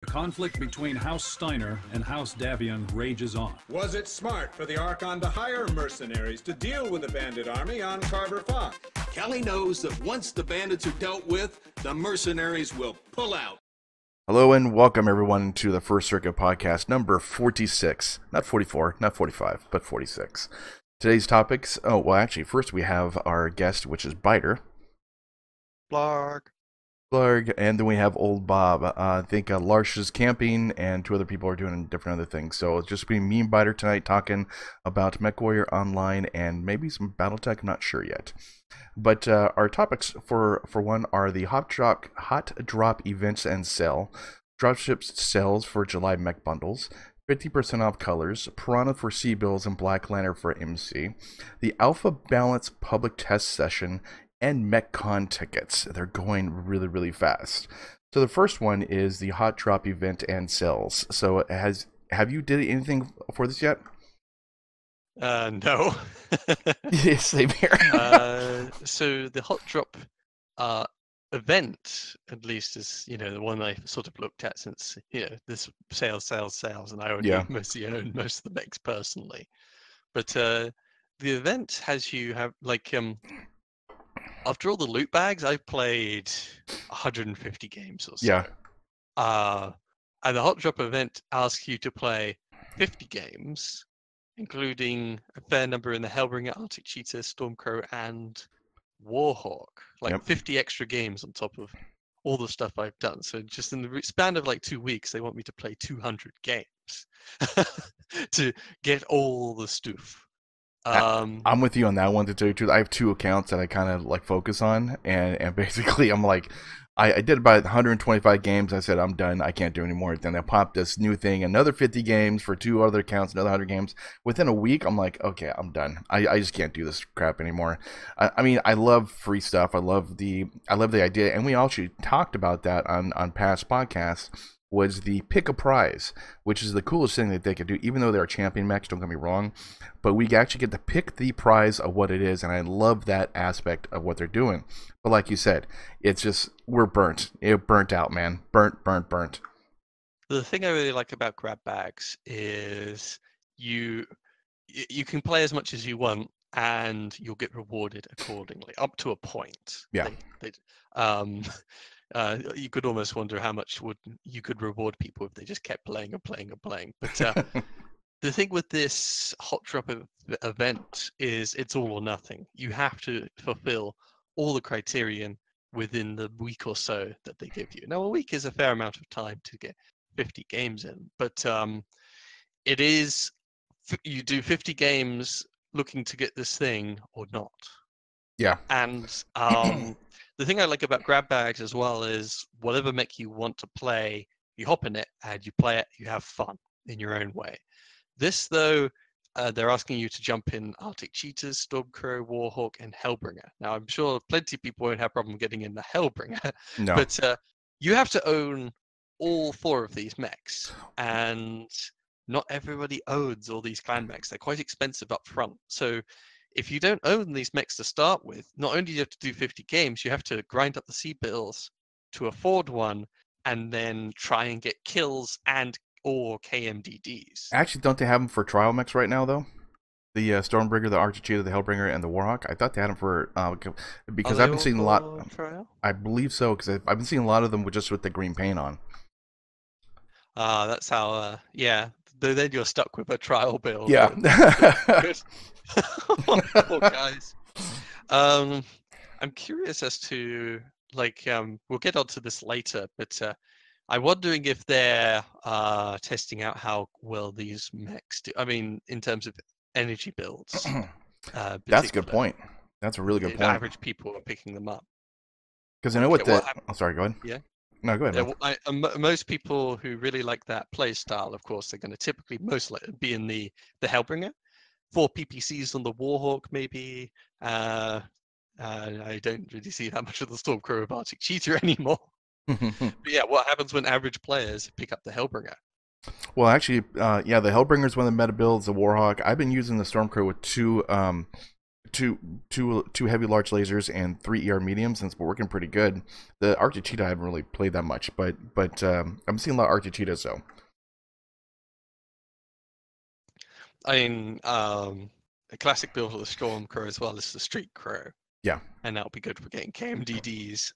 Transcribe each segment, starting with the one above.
conflict between House Steiner and House Davion rages on. Was it smart for the Archon to hire mercenaries to deal with the bandit army on Carver Farm? Kelly knows that once the bandits are dealt with, the mercenaries will pull out. Hello and welcome everyone to the First Circuit podcast number 46. Not 44, not 45, but 46. Today's topics, first we have our guest, which is Biter. Blarg. And then we have Old Bob. I think Larsh is camping and two other people are doing different other things. So it's just be me and Biter tonight talking about Mechwarrior Online and maybe some Battletech, I'm not sure yet. But our topics for one are the HotDrop events and sale, Dropship sales for July mech bundles, 50% off colors, Piranha for C-bills and Black Lanner for MC, the Alpha Balance public test session, and Mechcon tickets. They're going really, really fast. So the first one is the HotDrop event and sales. So have you did anything for this yet? No. Yes, same here. So the HotDrop event, at least, is the one I sort of looked at since this sales, and I already mostly own most of the mechs personally. But the event has you have after all the loot bags, I've played 150 games or so. Yeah. And the HotDrop event asks you to play 50 games, including a fair number in the Hellbringer, Arctic Cheetah, Stormcrow, and Warhawk. 50 extra games on top of all the stuff I've done. So just in the span of 2 weeks, they want me to play 200 games to get all the stuff. I'm with you on that one to tell you the truth. I have two accounts that I kind of focus on, and basically I'm I did about 125 games. I said I'm done. I can't do any more. Then they popped this new thing, another 50 games for two other accounts, another 100 games. Within a week, I'm like, okay, I'm done. I just can't do this crap anymore. I mean, I love free stuff. I love the idea, and we actually talked about that on past podcasts. Was the pick a prize, which is the coolest thing that they could do, even though they're champion mechs, don't get me wrong, but we actually get to pick the prize of what it is, and I love that aspect of what they're doing. But like you said, it's just, we're burnt. It burnt out, man. Burnt. The thing I really like about grab bags is you can play as much as you want, and you'll get rewarded accordingly, up to a point. Yeah. You could almost wonder how much you could reward people if they just kept playing and playing and playing. But the thing with this HotDrop event is it's all or nothing. You have to fulfill all the criterion within the week or so that they give you. Now, a week is a fair amount of time to get 50 games in, but it is, you do 50 games looking to get this thing or not. Yeah. And the thing I like about grab bags as well is whatever mech you want to play, you hop in it and you play it, you have fun in your own way. This, though, they're asking you to jump in Arctic Cheetahs, Stormcrow, Warhawk, and Hellbringer. Now, I'm sure plenty of people won't have problem getting in the Hellbringer, no. But you have to own all four of these mechs, and not everybody owns all these clan mechs. They're quite expensive up front. So if you don't own these mechs to start with, not only do you have to do 50 games, you have to grind up the C-bills to afford one, and then try and get kills or KMDDs. Actually, don't they have them for trial mechs right now, though? The Stormbringer, the Arctic Cheetah, the Hellbringer, and the Warhawk. I thought they had them for because I've been seeing a lot. Trial? I believe so, because I've been seeing a lot of them with the green paint on. That's how. Then you're stuck with a trial build. Yeah. Poor guys. I'm curious as to we'll get onto this later, but I'm wondering if they're testing out how well these mechs do. I mean, in terms of energy builds. That's a good point. That's a really good point. Average people are picking them up. Because I know what the. Oh, sorry. Go ahead. Yeah. No, go ahead. Most people who really like that play style, of course, they're going to typically most likely be in the Hellbringer. 4 PPCs on the Warhawk, maybe. I don't really see that much of the Stormcrow of Arctic Cheetah anymore. But yeah, what happens when average players pick up the Hellbringer? Well, actually, the Hellbringer is one of the meta builds. The Warhawk. I've been using the Stormcrow with two two heavy large lasers and 3 ER mediums, and it's working pretty good. The Arctic Cheetah I haven't really played that much, but I'm seeing a lot of Arctic Cheetahs though. I mean, a classic build of the Storm Crow as well is the Street Crow. Yeah. And that'll be good for getting KMDDs.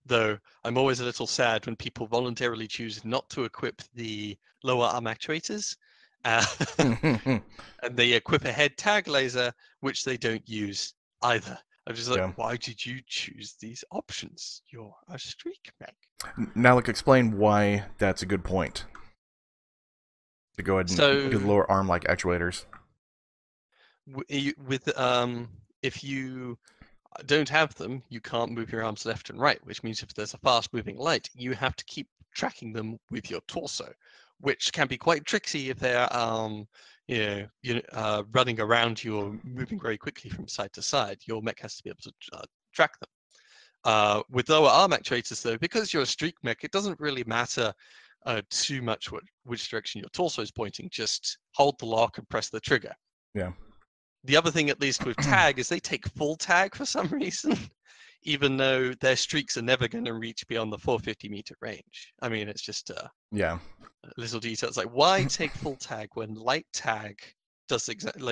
Though I'm always a little sad when people voluntarily choose not to equip the lower arm actuators, and they equip a head tag laser, which they don't use either. I'm just like, why did you choose these options? You're a streak mech. Now, explain why that's a good point. To go ahead and do the lower arm like actuators. If you don't have them, you can't move your arms left and right, which means if there's a fast-moving light, you have to keep tracking them with your torso, which can be quite tricksy if they're running around you or moving very quickly from side to side. Your mech has to be able to track them. With lower arm actuators, though, because you're a streak mech, it doesn't really matter too much which direction your torso is pointing. Just hold the lock and press the trigger. Yeah. The other thing, at least with tag, is they take full tag for some reason, even though their streaks are never going to reach beyond the 450-meter range. I mean, it's just a little detail. It's like, why take full tag when light tag does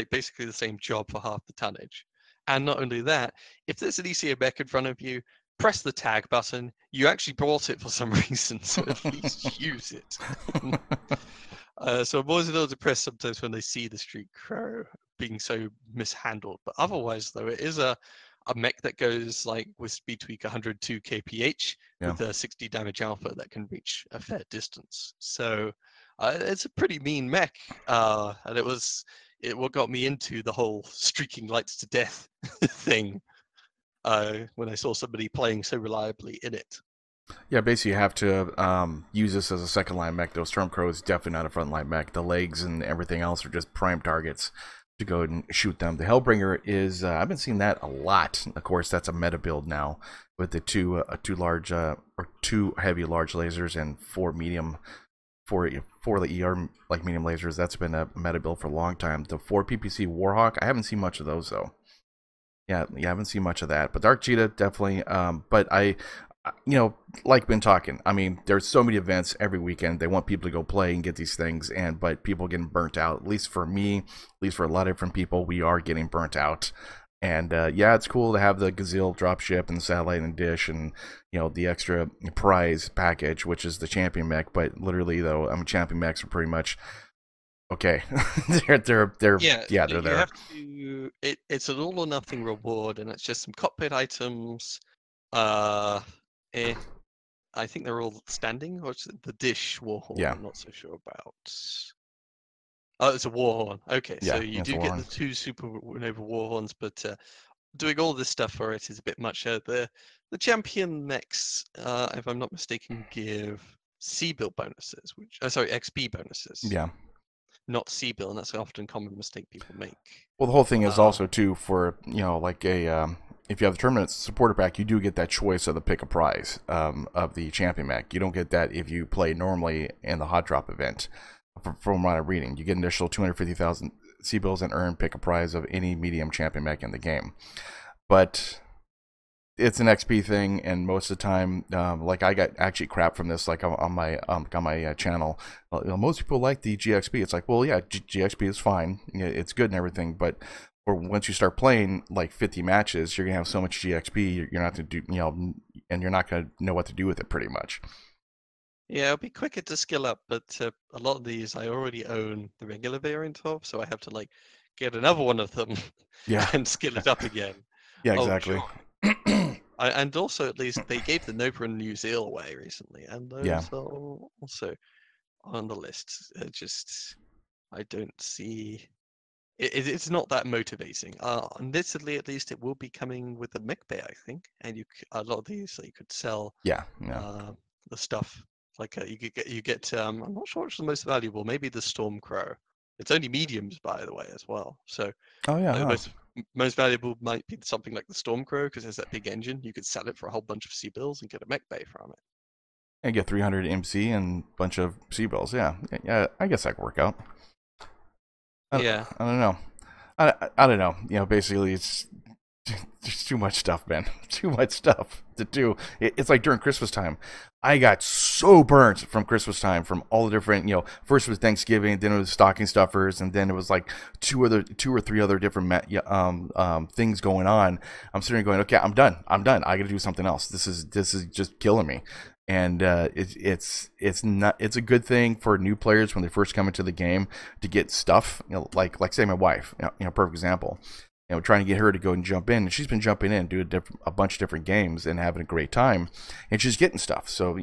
basically the same job for half the tonnage? And not only that, if there's an ECA mech in front of you, press the tag button. You actually brought it for some reason, so at least use it. So I'm always a little depressed sometimes when they see the Street Crow being so mishandled. But otherwise, though, it is a mech that goes with speed tweak 102 kph with a 60 damage alpha that can reach a fair distance. So it's a pretty mean mech, and what got me into the whole streaking lights to death thing when I saw somebody playing so reliably in it. Yeah, basically you have to use this as a second line mech. Though Stormcrow is definitely not a front line mech. The legs and everything else are just prime targets to go and shoot them. The Hellbringer is I've been seeing that a lot. Of course, that's a meta build now with the two heavy large lasers and 4 medium, 4 the ER medium lasers. That's been a meta build for a long time. The 4 PPC Warhawk, I haven't seen much of those though. Yeah, I haven't seen much of that. But Dark Cheetah definitely. But been talking. I mean, there's so many events every weekend. They want people to go play and get these things, but people getting burnt out. At least for me, at least for a lot of different people, we are getting burnt out. And it's cool to have the Gazelle dropship and the satellite and dish, and the extra prize package, which is the champion mech. But literally, though, champion mechs are pretty much okay. they're there. It's an all or nothing reward, and it's just some cockpit items. I think they're all standing, or the dish warhorn. Yeah. I'm not so sure about. Oh, it's a warhorn. Okay, so you do get the 2 supernova warhorns, but doing all this stuff for it is a bit much. The champion mechs, if I'm not mistaken, give C-bill bonuses, XP bonuses. Yeah. Not C-bill, and that's often a common mistake people make. Well, the whole thing is also too for if you have the tournament supporter pack, you do get that choice of the pick a prize of the champion mech. You don't get that if you play normally in the HotDrop event. From what I'm reading, you get an additional 250,000 C-bills and earn pick a prize of any medium champion mech in the game. But it's an XP thing, and most of the time, I got actually crap from this, on my channel. Most people like the GXP. It's like, well, yeah, GXP is fine, it's good and everything, but once you start playing 50 matches, you're gonna have so much GXP, you're not to do, and you're not gonna know what to do with it pretty much. Yeah, it'll be quicker to skill up, but a lot of these I already own the regular variant of, so I have to get another one of them and skill it up again. Yeah, exactly. Sure. And also, at least they gave the Nova and New Zeal away recently, and those are also on the list. I don't see. It's not that motivating. Admittedly, at least it will be coming with the Mech Bay, I think, and a lot of these you could sell. The stuff you get. I'm not sure which is the most valuable. Maybe the Storm Crow. It's only mediums, by the way, as well. So most valuable might be something like the Storm Crow because there's that big engine. You could sell it for a whole bunch of C-bills and get a Mech Bay from it. And get 300 MC and a bunch of C-bills. Yeah, I guess that could work out. I don't know. I don't know. Basically, it's just too much stuff, man. Too much stuff to do. It's like during Christmas time. I got so burnt from Christmas time from all the different, first was Thanksgiving, then it was stocking stuffers, and then it was like two or three other different things going on. I'm sitting there going, okay, I'm done. I got to do something else. This is just killing me. And it's a good thing for new players when they first come into the game to get stuff, like say my wife, perfect example. Trying to get her to go and jump in, and she's been jumping in, doing a bunch of different games and having a great time, and she's getting stuff. So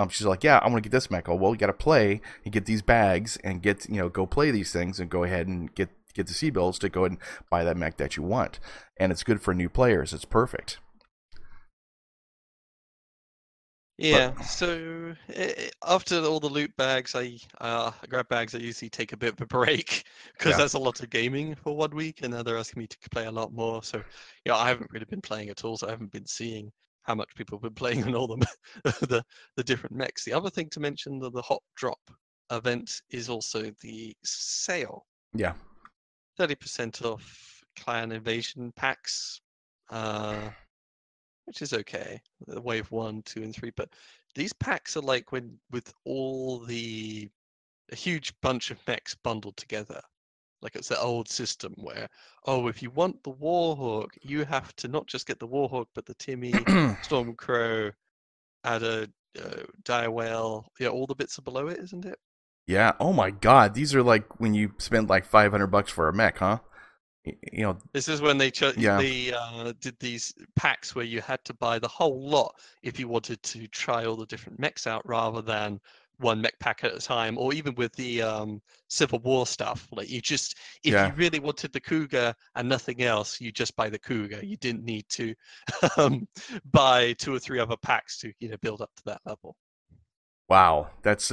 she's like, yeah, I want to get this mech. Oh, well, you got to play and get these bags and get go play these things and go ahead and get the C-bills to go ahead and buy that mech that you want. And it's good for new players. It's perfect. Yeah, so after all the loot bags, I grab bags. I usually take a bit of a break because that's a lot of gaming for 1 week, and now they're asking me to play a lot more. So, I haven't really been playing at all, so I haven't been seeing how much people have been playing on all the different mechs. The other thing to mention, the HotDrop event, is also the sale. Yeah, 30% off clan invasion packs. Which is okay, wave 1, 2, and 3. But these packs are like with all a huge bunch of mechs bundled together. Like it's the old system where, if you want the Warhawk, you have to not just get the Warhawk, but the Timmy, Stormcrow, add a dire whale. Yeah, all the bits are below it, isn't it? Yeah. Oh my God, these are like when you spend like $500 for a mech, huh? This is when they did these packs where you had to buy the whole lot if you wanted to try all the different mechs out, rather than one mech pack at a time. Or even with the Civil War stuff, like if you really wanted the Cougar and nothing else, you just buy the Cougar. You didn't need to buy 2 or 3 other packs to build up to that level. Wow, that's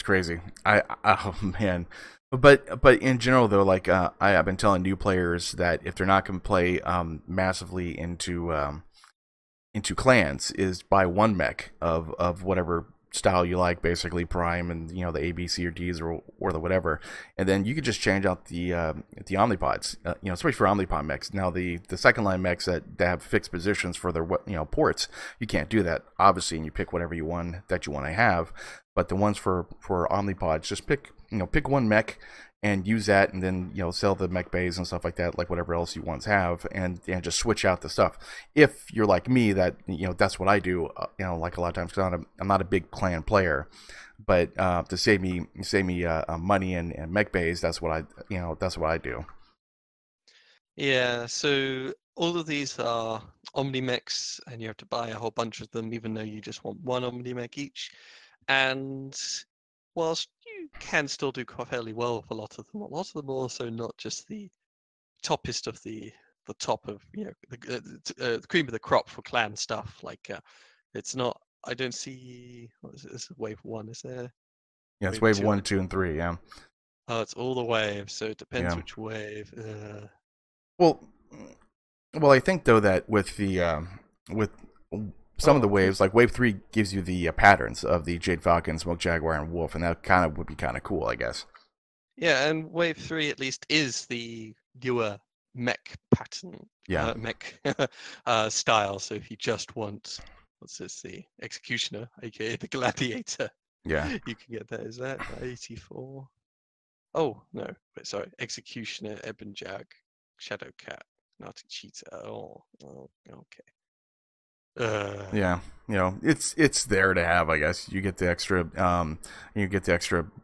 crazy. Oh man. But in general though, like I've been telling new players that if they're not going to play massively into clans, is buy one mech of whatever style you like, basically Prime and the A, B, C, or D's or the whatever, and then you could just change out the omnipods, especially for omnipod mechs. Now the second line mechs that have fixed positions for their ports, you can't do that obviously, and you pick whatever you want to have. But the ones for omnipods, just pick one mech and use that, and then sell the mech bays and stuff like that, like whatever else you want to have, and just switch out the stuff. If you're like me, that that's what I do. Like a lot of times, because I'm not a big clan player, but to save me money and mech bays, that's what I do. Yeah. So all of these are Omni mechs, and you have to buy a whole bunch of them, even though you just want one Omni mech each. And whilst you can still do fairly well with a lot of them are also not just the toppest of the top of the cream of the crop for clan stuff. Like it's not. I don't see. What is it? This is wave 1, is there? Yeah, it's wave 1, 2, and 3. Yeah. Oh, it's all the waves, so it depends which wave. Well, I think though that with the with some of the waves, like wave 3 gives you the patterns of the Jade Falcon, Smoke Jaguar, and Wolf, and that kind of would be kind of cool, I guess. Yeah, and wave 3 at least is the newer mech pattern, mech style. So if you just want, the Executioner, aka the Gladiator, you can get that. Is that 84? Oh no, wait, sorry, Executioner, Ebon Jag, Shadow Cat, Naughty Cheetah. Oh, okay. It's there to have, I guess. You get the extra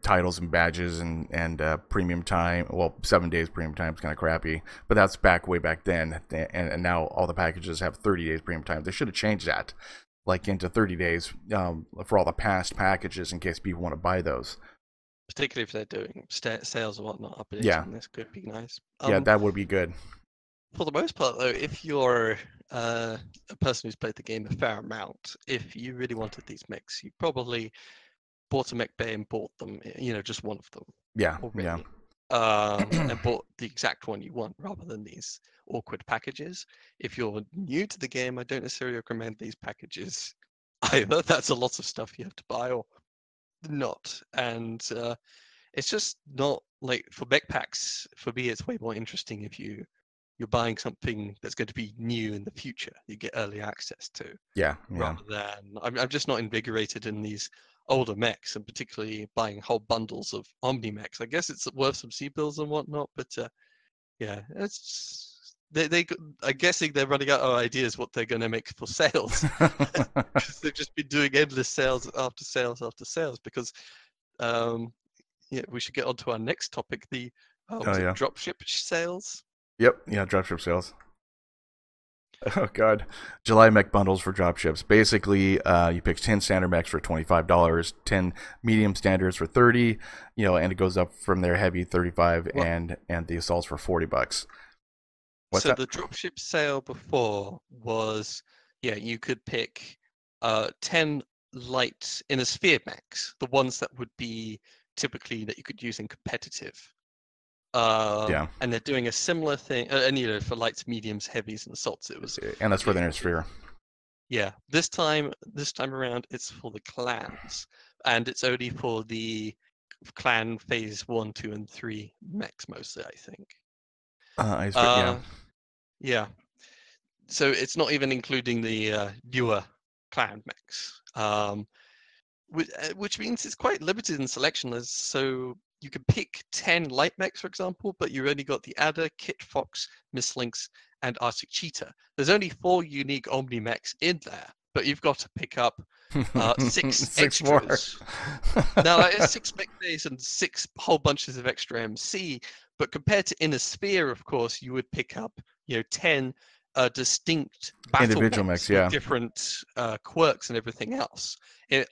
titles and badges and premium time. Well, 7 days premium time is kind of crappy, but that's way back then. And now all the packages have 30 days premium time. They should have changed that, like into 30 days for all the past packages, in case people want to buy those. Particularly if they're doing sales or whatnot. This could be nice. That would be good. For the most part, though, if you're a person who's played the game a fair amount, if you really wanted these mechs, you probably bought a mech bay and bought them, just one of them. And bought the exact one you want, rather than these awkward packages. If you're new to the game, I don't necessarily recommend these packages either. That's a lot of stuff you have to buy or not. And it's just not like for mech packs, for me, it's way more interesting if you're buying something that's going to be new in the future. You get early access to, Yeah, rather than I'm just not invigorated in these older mechs, and particularly buying whole bundles of Omni mechs. I guess it's worth some C-bills and whatnot, but yeah, it's I'm guessing they're running out of ideas what they're going to make for sales. Because they've just been doing endless sales after sales after sales. Because yeah, we should get on to our next topic, the was it yeah. dropship sales? Yep, yeah, dropship sales. Oh god, July mech bundles for dropships. Basically, you pick 10 standard mechs for $25, 10 medium standards for 30, and it goes up from there. Heavy 35, Well, and the assaults for $40. What's so that? the dropship sale before was, yeah, you could pick 10 light inner sphere mechs, the ones that would be typically that you could use in competitive. Yeah, And they're doing a similar thing, and for lights, mediums, heavies, and assaults. It was, and that's for the yeah, inner sphere. yeah. This time around, it's for the clans, and it's only for the clan phase 1, 2, and 3 mechs mostly, I think. Yeah. Yeah. So it's not even including the newer clan mechs, which means it's quite limited in selection. So you can pick 10 light mechs, for example, but you've only got the Adder, Kit Fox, Miss Lynx, and Arctic Cheetah. There's only 4 unique Omni mechs in there, but you've got to pick up 6 Six more. extras. Now that is 6 mech days and 6 whole bunches of extra MC, but compared to Inner Sphere, of course, you would pick up 10 distinct battle Individual mechs mechs, yeah. with different quirks and everything else. It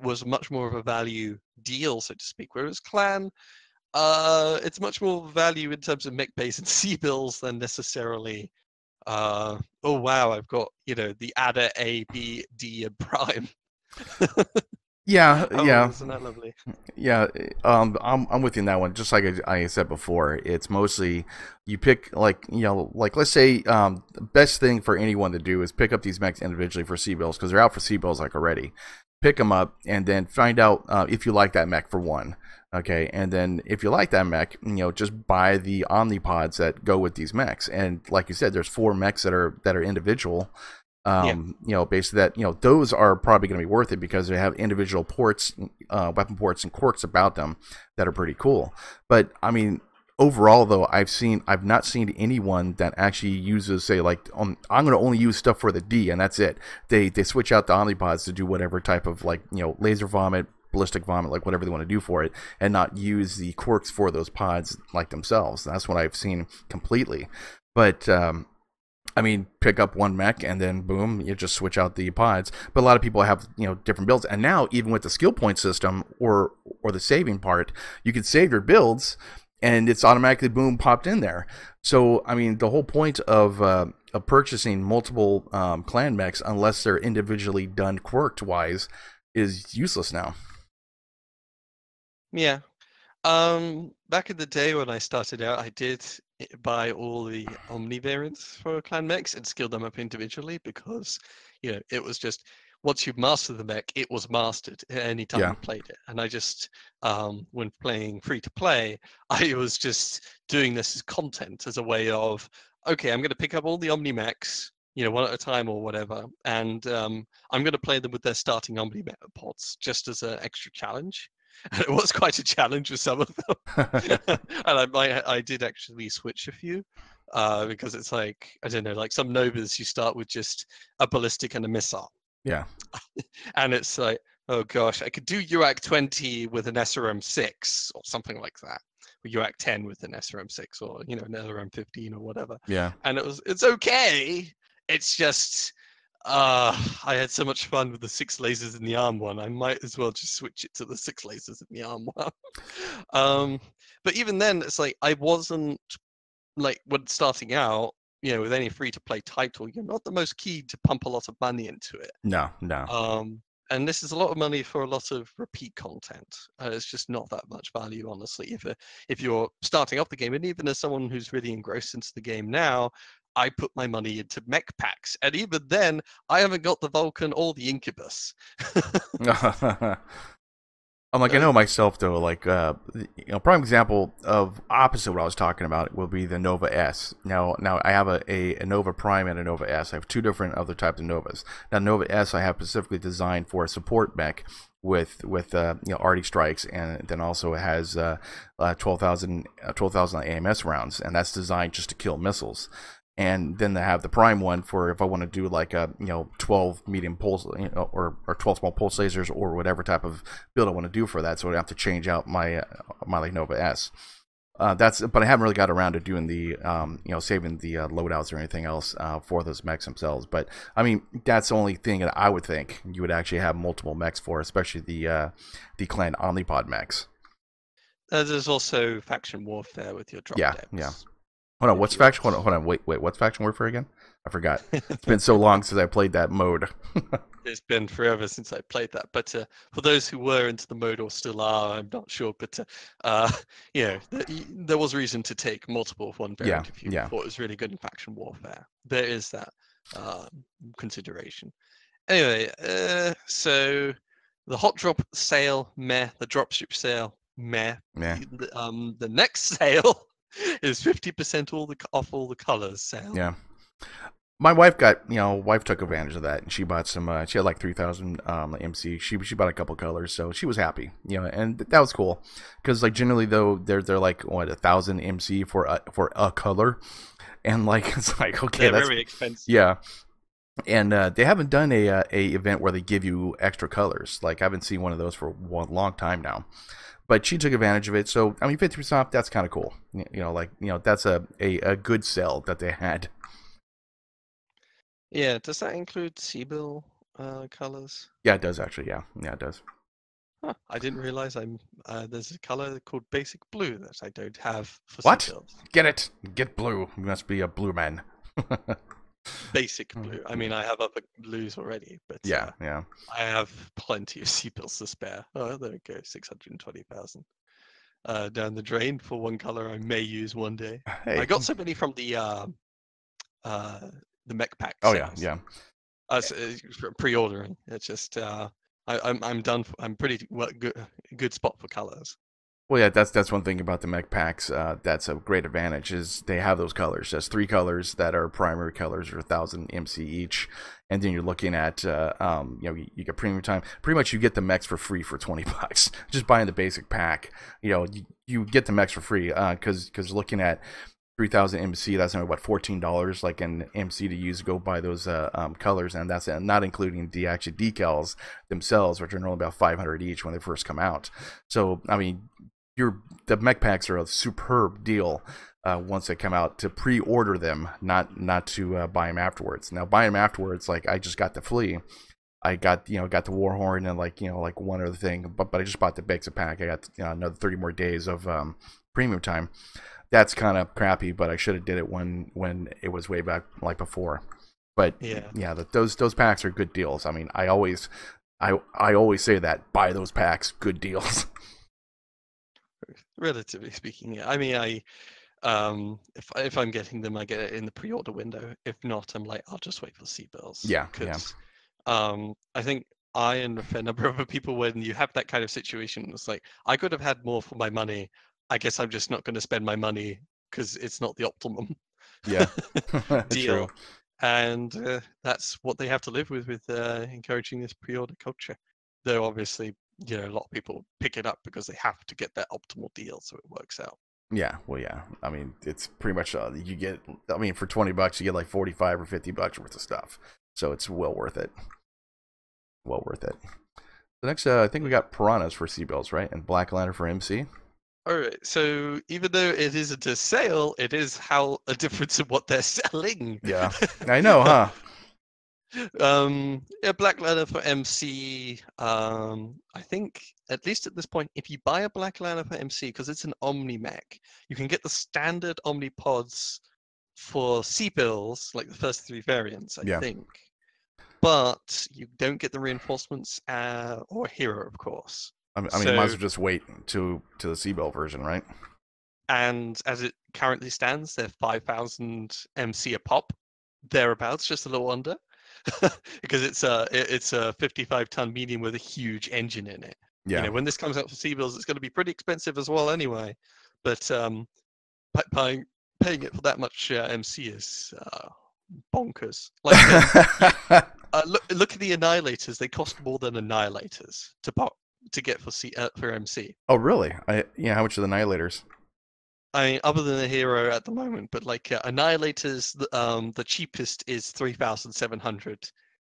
was much more of a value deal, so to speak. Whereas Clan, it's much more value in terms of mech base and C-bills than necessarily. Oh wow, I've got the Adder A, B, D, and Prime. Yeah, Oh, yeah. isn't that lovely? Yeah, I'm with you in that one. Just like I said before, it's mostly you pick like let's say the best thing for anyone to do is pick up these mechs individually for C-bills because they're out for C-bills like already. Pick them up and then find out if you like that mech for one. Okay, and then if you like that mech, just buy the omnipods that go with these mechs. And like you said, there's 4 mechs that are individual. Basically that those are probably going to be worth it because they have individual ports, weapon ports and quirks about them that are pretty cool. But I mean, overall though, I've not seen anyone that actually uses, say, like I'm going to only use stuff for the D and that's it. They switch out the omnipods to do whatever type of laser vomit, ballistic vomit, like whatever they want to do for it, and not use the quirks for those pods like themselves. That's what I've seen completely. But I mean, pick up one mech and then boom, you just switch out the pods. But a lot of people have different builds, and now even with the skill point system or the saving part, you can save your builds, and it's automatically boom popped in there. So I mean, the whole point of purchasing multiple clan mechs, unless they're individually done quirked wise, is useless now. Yeah. Back in the day when I started out, I did buy all the Omni variants for clan mechs and skill them up individually because, it was just once you master the mech, it was mastered at any time you played it. And I just, when playing free to play, I was just doing this as content, as a way of, okay, I'm going to pick up all the Omni mechs, one at a time or whatever, and I'm going to play them with their starting Omni mech pods just as an extra challenge. And it was quite a challenge with some of them. And I did actually switch a few because it's like, I don't know, like some Novas you start with just a ballistic and a missile. Yeah. And it's like, oh gosh, I could do UAC 20 with an SRM 6 or something like that. Or UAC 10 with an SRM 6 or, an SRM 15 or whatever. Yeah. And it's okay. It's just... I had so much fun with the 6 lasers in the arm one. I might as well just switch it to the 6 lasers in the arm one. But even then, it's like I wasn't when starting out, with any free-to-play title, you're not the most keen to pump a lot of money into it. No. And this is a lot of money for a lot of repeat content. It's just not that much value, honestly. If you're starting up the game, and even as someone who's really engrossed into the game now, I put my money into mech packs, and even then, I haven't got the Vulcan or the Incubus. I know myself though, like prime example of opposite what I was talking about will be the Nova S. Now I have a Nova Prime and a Nova S. I have two different other types of Novas. Now Nova S I have specifically designed for a support mech with arty strikes, and then also it has 12,000 AMS rounds, and that's designed just to kill missiles. And then they have the Prime one for if I want to do like a 12 medium pulse or 12 small pulse lasers or whatever type of build I want to do for that. So I have to change out my like Nova S. But I haven't really got around to doing the saving the loadouts or anything else for those mechs themselves. But I mean that's the only thing that I would think you would actually have multiple mechs for, especially the clan Omnipod mechs. There's also faction warfare with your drop decks. Yeah. Hold on, what's faction? Hold on, wait, what's faction warfare again? I forgot. It's been so long since I played that mode. It's been forever since I played that. But for those who were into the mode or still are, I'm not sure. But there was reason to take multiple of one variant if you thought it was really good in faction warfare. There is that consideration. Anyway, so the HotDrop sale, meh. The Dropship sale, meh. The next sale is 50% off all the colors sale. Yeah. My wife took advantage of that, and she bought some. She had like 3,000 MC. She bought a couple colors, so she was happy, and that was cool. Because like generally though, they're like 1,000 MC for a color, and like it's like okay, that's very expensive. Yeah, and they haven't done a event where they give you extra colors. Like I haven't seen one of those for a long time now. But she took advantage of it, so I mean, 50% off. That's kind of cool. That's a good sell that they had. Yeah, does that include Seabill colors? Yeah, it does actually. Yeah, it does. Huh, I didn't realize there's a color called Basic Blue that I don't have for Seabills. Get it? Get blue. You must be a blue man. Basic blue. I mean, I have other blues already, but yeah. I have plenty of Seabills to spare. Oh, there we go, 620,000 down the drain for one color I may use one day. Hey. I got so many from the mech pack. Oh yeah. Pre-ordering. It's just I'm done. I'm pretty good spot for colors. Well, yeah, that's one thing about the mech packs. That's a great advantage is they have those colors. There's 3 colors that are primary colors, or 1,000 MC each, and then you're looking at you get premium time. Pretty much, you get the mechs for free for $20. Just buying the basic pack, you get the mechs for free because looking at 3,000 MC, that's only what $14 like an MC to use to go buy those colors, and that's not including the actual decals themselves, which are normally about 500 each when they first come out. So I mean, the mech packs are a superb deal once they come out, to pre-order them, not to buy them afterwards. Now buying them afterwards, like I just got the Flea, I got the Warhorn and like one other thing, but I just bought the basic pack. I got another 30 more days of premium time. That's kind of crappy, but I should have did it when it was way back like before. But yeah, those packs are good deals. I mean, I always say that, buy those packs, good deals. Relatively speaking, yeah. I mean, if I'm getting them, I get it in the pre-order window. If not, I'm like, I'll just wait for Seabills. Yeah. I think I and a fair number of other people, when you have that kind of situation, it's like, I could have had more for my money. I guess I'm just not going to spend my money because it's not the optimum deal. True. And that's what they have to live with encouraging this pre-order culture. Though obviously, a lot of people pick it up because they have to get that optimal deal, so it works out. Yeah, well, yeah. I mean, it's pretty much you get. I mean, for $20, you get like 45 or $50 worth of stuff, so it's well worth it. Well worth it. The next, I think we got Piranhas for Seabills, right, and Black Lanner for MC. All right. So even though it isn't a sale, it is a difference in what they're selling. Yeah, I know, huh? Yeah, Black Lanner for MC. I think at least at this point, if you buy a Black Lanner for MC, because it's an Omni mech, you can get the standard Omni pods for Seabills, like the first 3 variants, I think. But you don't get the reinforcements or hero, of course. I mean, you might as well just wait to the Seabill version, right? And as it currently stands, they're 5,000 MC a pop, thereabouts, just a little under. Because it's a 55-ton medium with a huge engine in it. Yeah. When this comes out for C-bills, it's going to be pretty expensive as well anyway. But paying it for that much MC is bonkers. Like, look at the Annihilators. They cost more than Annihilators to get for MC. Oh, really? Yeah. How much are the Annihilators? I mean, other than the hero at the moment, but like Annihilators, the cheapest is 3,700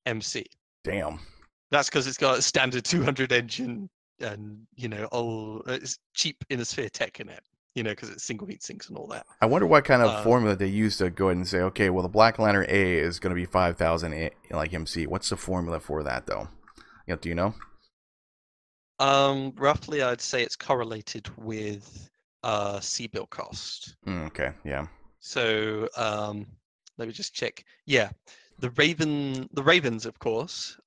MC. Damn. That's because it's got a standard 200 engine, and it's cheap Innosphere tech in it. Because it's single heat sinks and all that. I wonder what kind of formula they use to go ahead and say, okay, well, the Black Lanner A is going to be 5,000 like MC. What's the formula for that, though? Do you know? Roughly, I'd say it's correlated with C-bill cost. Okay, yeah. So let me just check. Yeah, the Ravens, of course.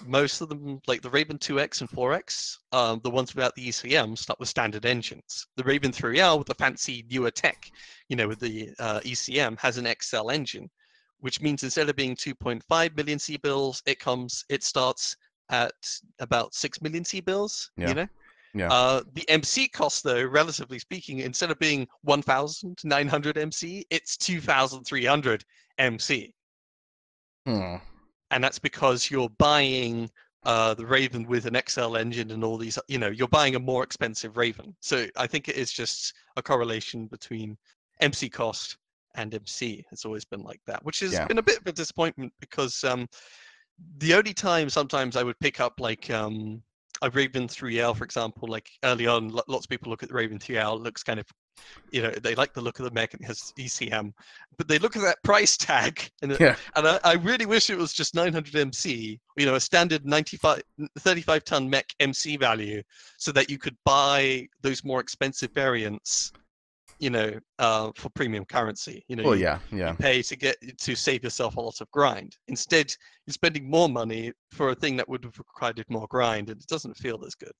Most of them, like the Raven 2X and 4X, the ones without the ECM, start with standard engines. The Raven 3L with the fancy newer tech, with the ECM, has an XL engine, which means instead of being 2.5 million C-bills, it starts at about 6 million C-bills. Yeah. Yeah. The MC cost, though, relatively speaking, instead of being 1,900 MC, it's 2,300 MC. And that's because you're buying the Raven with an XL engine and all these, you're buying a more expensive Raven. So I think it is just a correlation between MC cost and MC. It's always been like that, which has been a bit of a disappointment because the only time sometimes I would pick up like a Raven 3L, for example, like early on, lots of people look at the Raven 3L, it looks kind of, they like the look of the mech and it has ECM, but they look at that price tag and I really wish it was just 900 MC, a standard 35 ton mech MC value, so that you could buy those more expensive variants, for premium currency. You pay to save yourself a lot of grind. Instead, you're spending more money for a thing that would have required more grind, and it doesn't feel as good.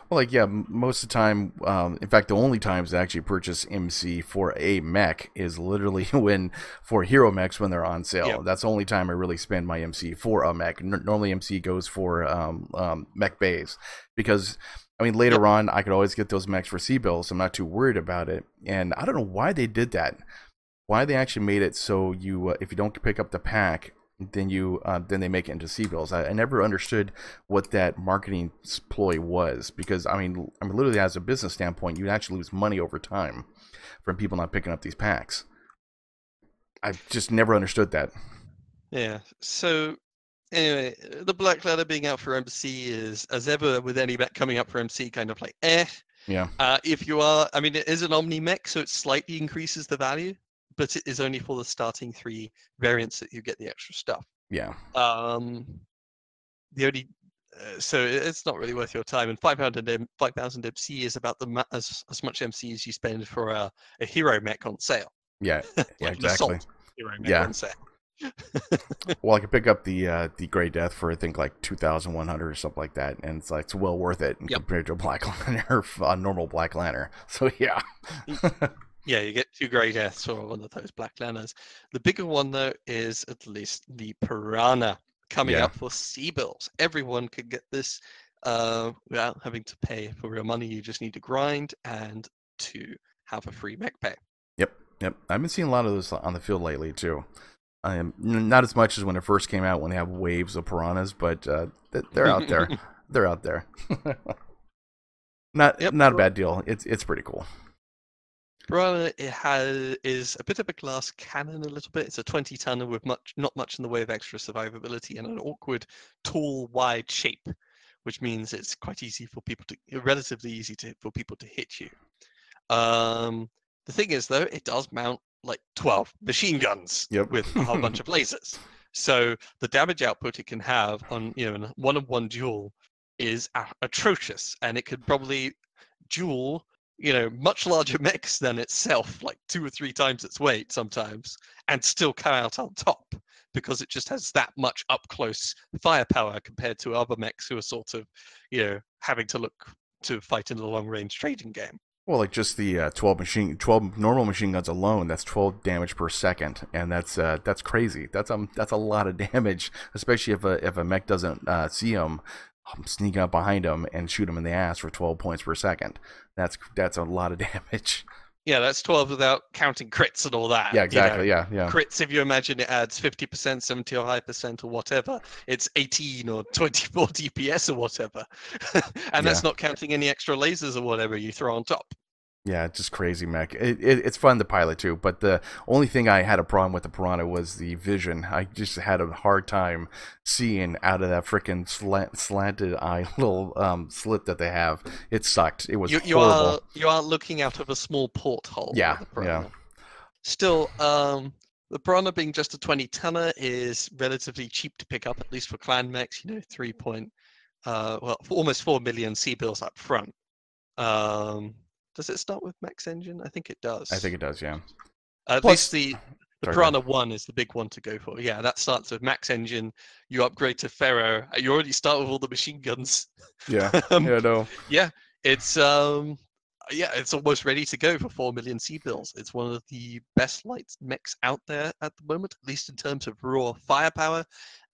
Well, most of the time, in fact, the only times I actually purchase MC for a mech is literally for hero mechs when they're on sale. Yep. That's the only time I really spend my MC for a mech. Normally, MC goes for mech bays, because later on, I could always get those mechs for C-bills. I'm not too worried about it. And I don't know why they did that. Why they actually made it so if you don't pick up the pack, then they make it into C-bills. I never understood what that marketing ploy was, because literally as a business standpoint, you'd actually lose money over time from people not picking up these packs. I just never understood that. Yeah. So anyway, the Black Lanner being out for MC is, as ever with any mech coming up for MC, kind of like Yeah. If you are, it is an Omni mech, so it slightly increases the value, but it is only for the starting 3 variants that you get the extra stuff. Yeah. The only so it's not really worth your time. And 5,000 MC is about as much MC as you spend for a hero mech on sale. Yeah. Yeah. Like exactly. Hero mech on sale. Well, I could pick up the Grey Death for I think like 2,100 or something like that, and it's well worth it compared to a Black Lanner, a normal Black Lanner. So yeah. Yeah, you get 2 Grey Deaths for one of those Black Lanners. The bigger one, though, is at least the Piranha coming up for C-bills. Everyone could get this without having to pay for real money. You just need to grind and to have a free mech pay. Yep. I've been seeing a lot of those on the field lately, too. Not as much as when it first came out, when they have waves of Piranhas, but they're out there. They're out there. Not a bad deal. It's pretty cool. Piranha is a bit of a glass cannon a little bit. It's a 20-tonner with not much in the way of extra survivability and an awkward, tall, wide shape, which means it's quite easy for people relatively easy for people to hit you. The thing is, though, it does mount like 12 machine guns with a whole bunch of lasers. So the damage output it can have on in a one-on-one duel is atrocious, and it could probably duel much larger mechs than itself, like 2 or 3 times its weight sometimes, and still come out on top, because it just has that much up close firepower compared to other mechs who are sort of having to look to fight in the long range trading game. Well, like just the 12 normal machine guns alone, that's 12 damage per second, and that's crazy. That's a lot of damage, especially if a mech doesn't see them. sneak up behind him and shoot him in the ass for 12 points per second. That's a lot of damage. Yeah, that's 12 without counting crits and all that. Yeah, exactly. You know, yeah. Crits, if you imagine it adds 50%, 70 or high percent or whatever, it's 18 or 24 DPS or whatever. And that's not counting any extra lasers or whatever you throw on top. Yeah, it's just crazy mech. It's fun to pilot too, but the only thing I had a problem with the Piranha was the vision. I just had a hard time seeing out of that freaking slanted eye little slit that they have. It sucked. It was horrible. You are looking out of a small porthole. Yeah, yeah. Still, the Piranha being just a 20-tonner is relatively cheap to pick up, at least for clan mechs. You know, almost 4 million C-bills up front. Does it start with Mech's engine? I think it does. I think it does, yeah. At least the Piranha 1 is the big one to go for. Yeah, that starts with Mech's engine. You upgrade to Ferro. You already start with all the machine guns. Yeah, no. Yeah, it's almost ready to go for 4 million C-bills. It's one of the best light mechs out there at the moment, at least in terms of raw firepower.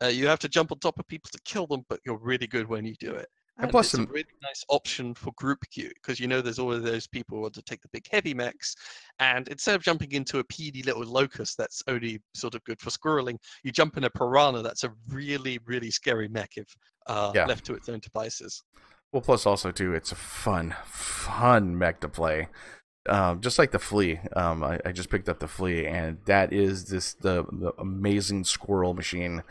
You have to jump on top of people to kill them, but you're really good when you do it. And plus, it's a really nice option for group queue, because you know there's always those people who want to take the big heavy mechs, and instead of jumping into a PD little locust that's only sort of good for squirreling, you jump in a Piranha that's a really, really scary mech if left to its own devices. Well, plus also too, it's a fun mech to play. Just like the Flea, I just picked up the Flea, and that is the amazing squirrel machine.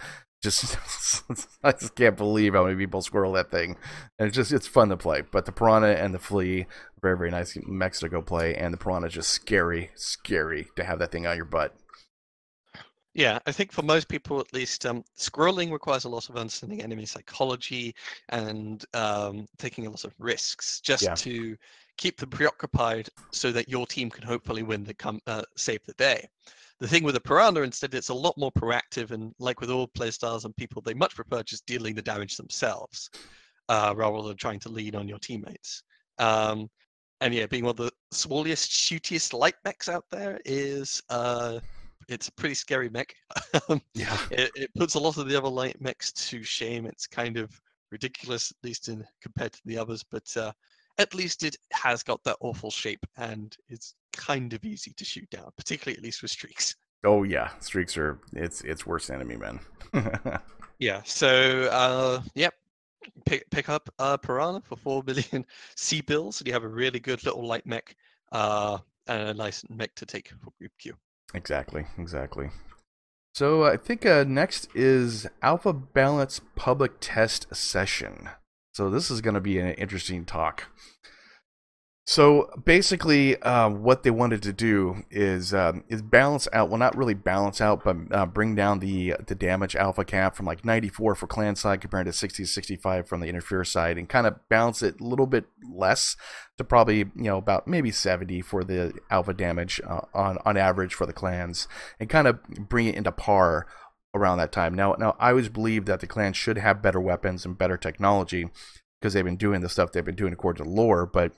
I just can't believe how many people squirrel that thing. And it's fun to play. But the Piranha and the Flea, very, very nice mechs to go play. And the Piranha is just scary to have that thing on your butt. Yeah, I think for most people at least, squirreling requires a lot of understanding enemy psychology and taking a lot of risks just to keep them preoccupied so that your team can hopefully win save the day. The thing with a Piranha, instead, it's a lot more proactive, and like with all playstyles and people, they much prefer just dealing the damage themselves rather than trying to lean on your teammates. And yeah, being one of the smallest, shootiest light mechs out there it's a pretty scary mech. It puts a lot of the other light mechs to shame. It's kind of ridiculous, at least compared to the others, but at least it has got that awful shape, and it's kind of easy to shoot down, particularly at least with streaks. Oh yeah, streaks are it's worse enemy, man. Yeah, so pick up Piranha for 4 million C-bills, and you have a really good little light mech and a nice mech to take for group queue. Exactly. So I think next is Alpha Balance Public Test Session. So this is going to be an interesting talk. So basically, what they wanted to do is balance out. Well, not really balance out, but bring down the damage alpha cap from like 94 for clan side compared to 60-65 from the interfere side, and kind of balance it a little bit less to probably about maybe 70 for the alpha damage on average for the clans, and kind of bring it into par around that time. Now I always believe that the clans should have better weapons and better technology because they've been doing the stuff they've been doing according to lore, but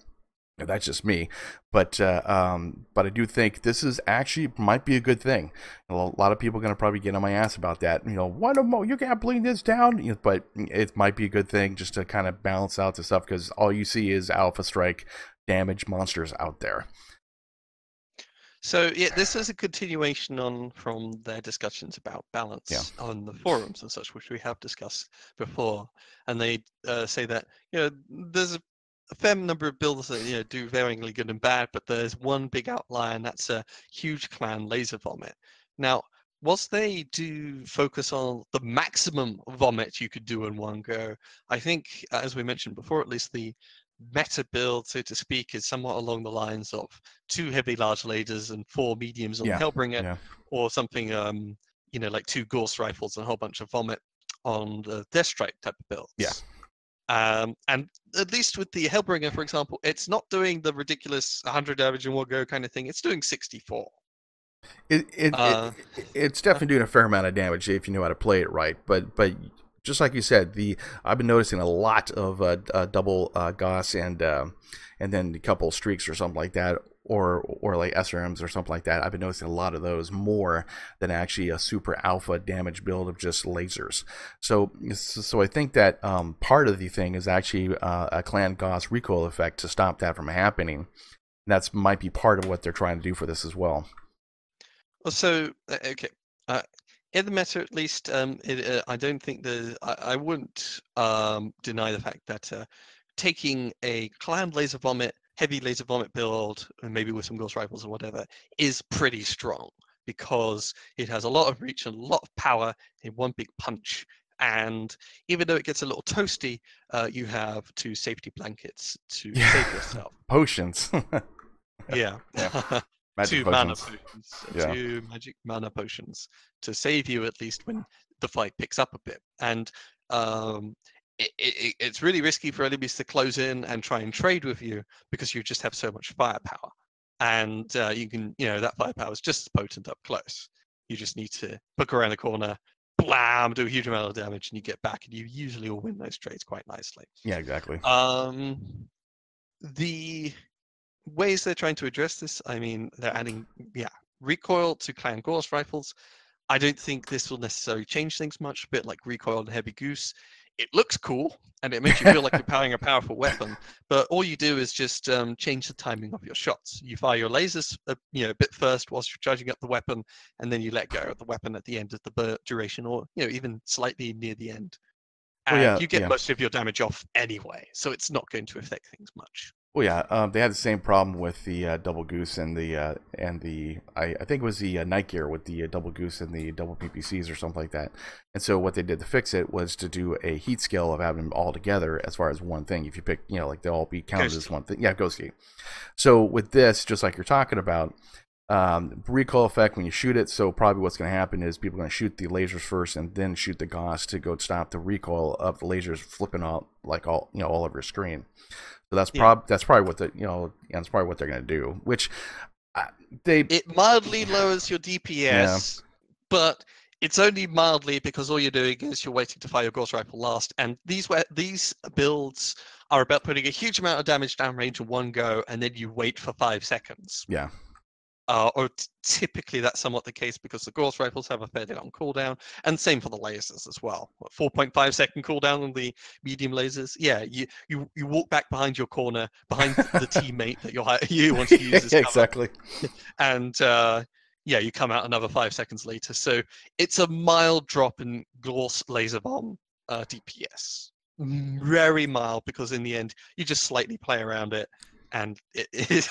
that's just me. But I do think this is actually might be a good thing. A lot of people are going to probably get on my ass about that. Why don't you can't bring this down? But it might be a good thing just to kind of balance out the stuff, because all you see is alpha strike damage monsters out there. So yeah, this is a continuation from their discussions about balance on the forums and such, which we have discussed before. And they say that there's a fair number of builds that do varyingly good and bad, but there's one big outlier, and that's a huge clan laser vomit. Now, whilst they do focus on the maximum vomit you could do in one go, I think, as we mentioned before, at least the meta build, so to speak, is somewhat along the lines of 2 heavy large lasers and 4 mediums on the Hellbringer, or something like 2 Gauss rifles and a whole bunch of vomit on the Death Strike type of builds. Yeah. And at least with the Hellbringer, for example, it's not doing the ridiculous 100 damage in one go kind of thing. It's doing 64. It's definitely doing a fair amount of damage if you know how to play it right. But just like you said, I've been noticing a lot of double Gauss and then a couple streaks or something like that, or like SRMs or something like that. I've been noticing a lot of those more than actually a super alpha damage build of just lasers. So I think that part of the thing is actually a clan Gauss recoil effect to stop that from happening. That's might be part of what they're trying to do for this as well. Well, so okay. In the meta, at least, I don't think I wouldn't deny the fact that taking a clan laser vomit, heavy laser vomit build, and maybe with some ghost rifles or whatever, is pretty strong because it has a lot of reach and a lot of power in one big punch. And even though it gets a little toasty, you have 2 safety blankets to save yourself. Potions. Yeah. Magic 2 mana potions. potions, 2 magic mana potions to save you at least when the fight picks up a bit. And it's really risky for enemies to close in and try and trade with you because you just have so much firepower. And you can, that firepower is just as potent up close. You just need to poke around the corner, blam, do a huge amount of damage, and you get back, and you usually will win those trades quite nicely. Yeah, exactly. The ways they're trying to address this, I mean, they're adding recoil to clan Gauss rifles. I don't think this will necessarily change things much. A bit like recoil and heavy goose, it looks cool and it makes you feel like you're powering a powerful weapon, but all you do is just change the timing of your shots. You fire your lasers a bit first whilst you're charging up the weapon, and then you let go of the weapon at the end of the duration, or even slightly near the end, and you get most of your damage off anyway, so it's not going to affect things much. Well, yeah, they had the same problem with the double goose and the I think it was the night gear with the double goose and the double PPCs or something like that. And so what they did to fix it was to do a heat scale of having them all together as far as one thing. If you pick, like they'll all be counted as one thing. Yeah, ghost heat. So with this, just like you're talking about, recoil effect when you shoot it. So probably what's going to happen is people are going to shoot the lasers first and then shoot the Gauss to go stop the recoil of the lasers flipping out like all over your screen. So that's probably what that's probably what they're going to do. Which it mildly lowers your DPS, but it's only mildly because all you're doing is you're waiting to fire your Gauss rifle last. And these builds are about putting a huge amount of damage down range in one go, and then you wait for 5 seconds. Yeah. Or typically that's somewhat the case because the Gauss rifles have a fairly long cooldown, and same for the lasers as well. 4.5 second cooldown on the medium lasers. Yeah, you walk back behind your corner, behind the teammate that you want to use as cover. Exactly. And you come out another 5 seconds later. So it's a mild drop in Gauss laser bomb DPS. Very mild, because in the end you just slightly play around it. And it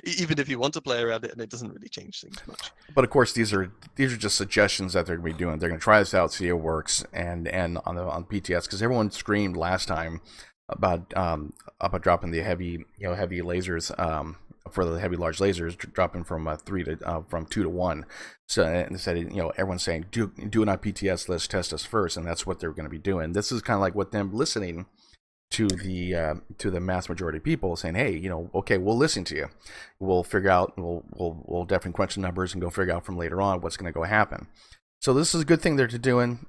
even if you want to play around it, and it doesn't really change things much. But of course, these are just suggestions that they're going to be doing. They're going to try this out, see how it works, and on PTS, because everyone screamed last time about dropping the heavy lasers for the heavy large lasers, dropping from 2 to 1. So and they said everyone's saying do it on PTS. Let's test us first, and that's what they're going to be doing. This is kind of like what them listening to the mass majority of people, saying, hey, okay, we'll listen to you. We'll figure out, we'll definitely crunch the numbers and go figure out from later on what's going to go happen. So this is a good thing they're doing.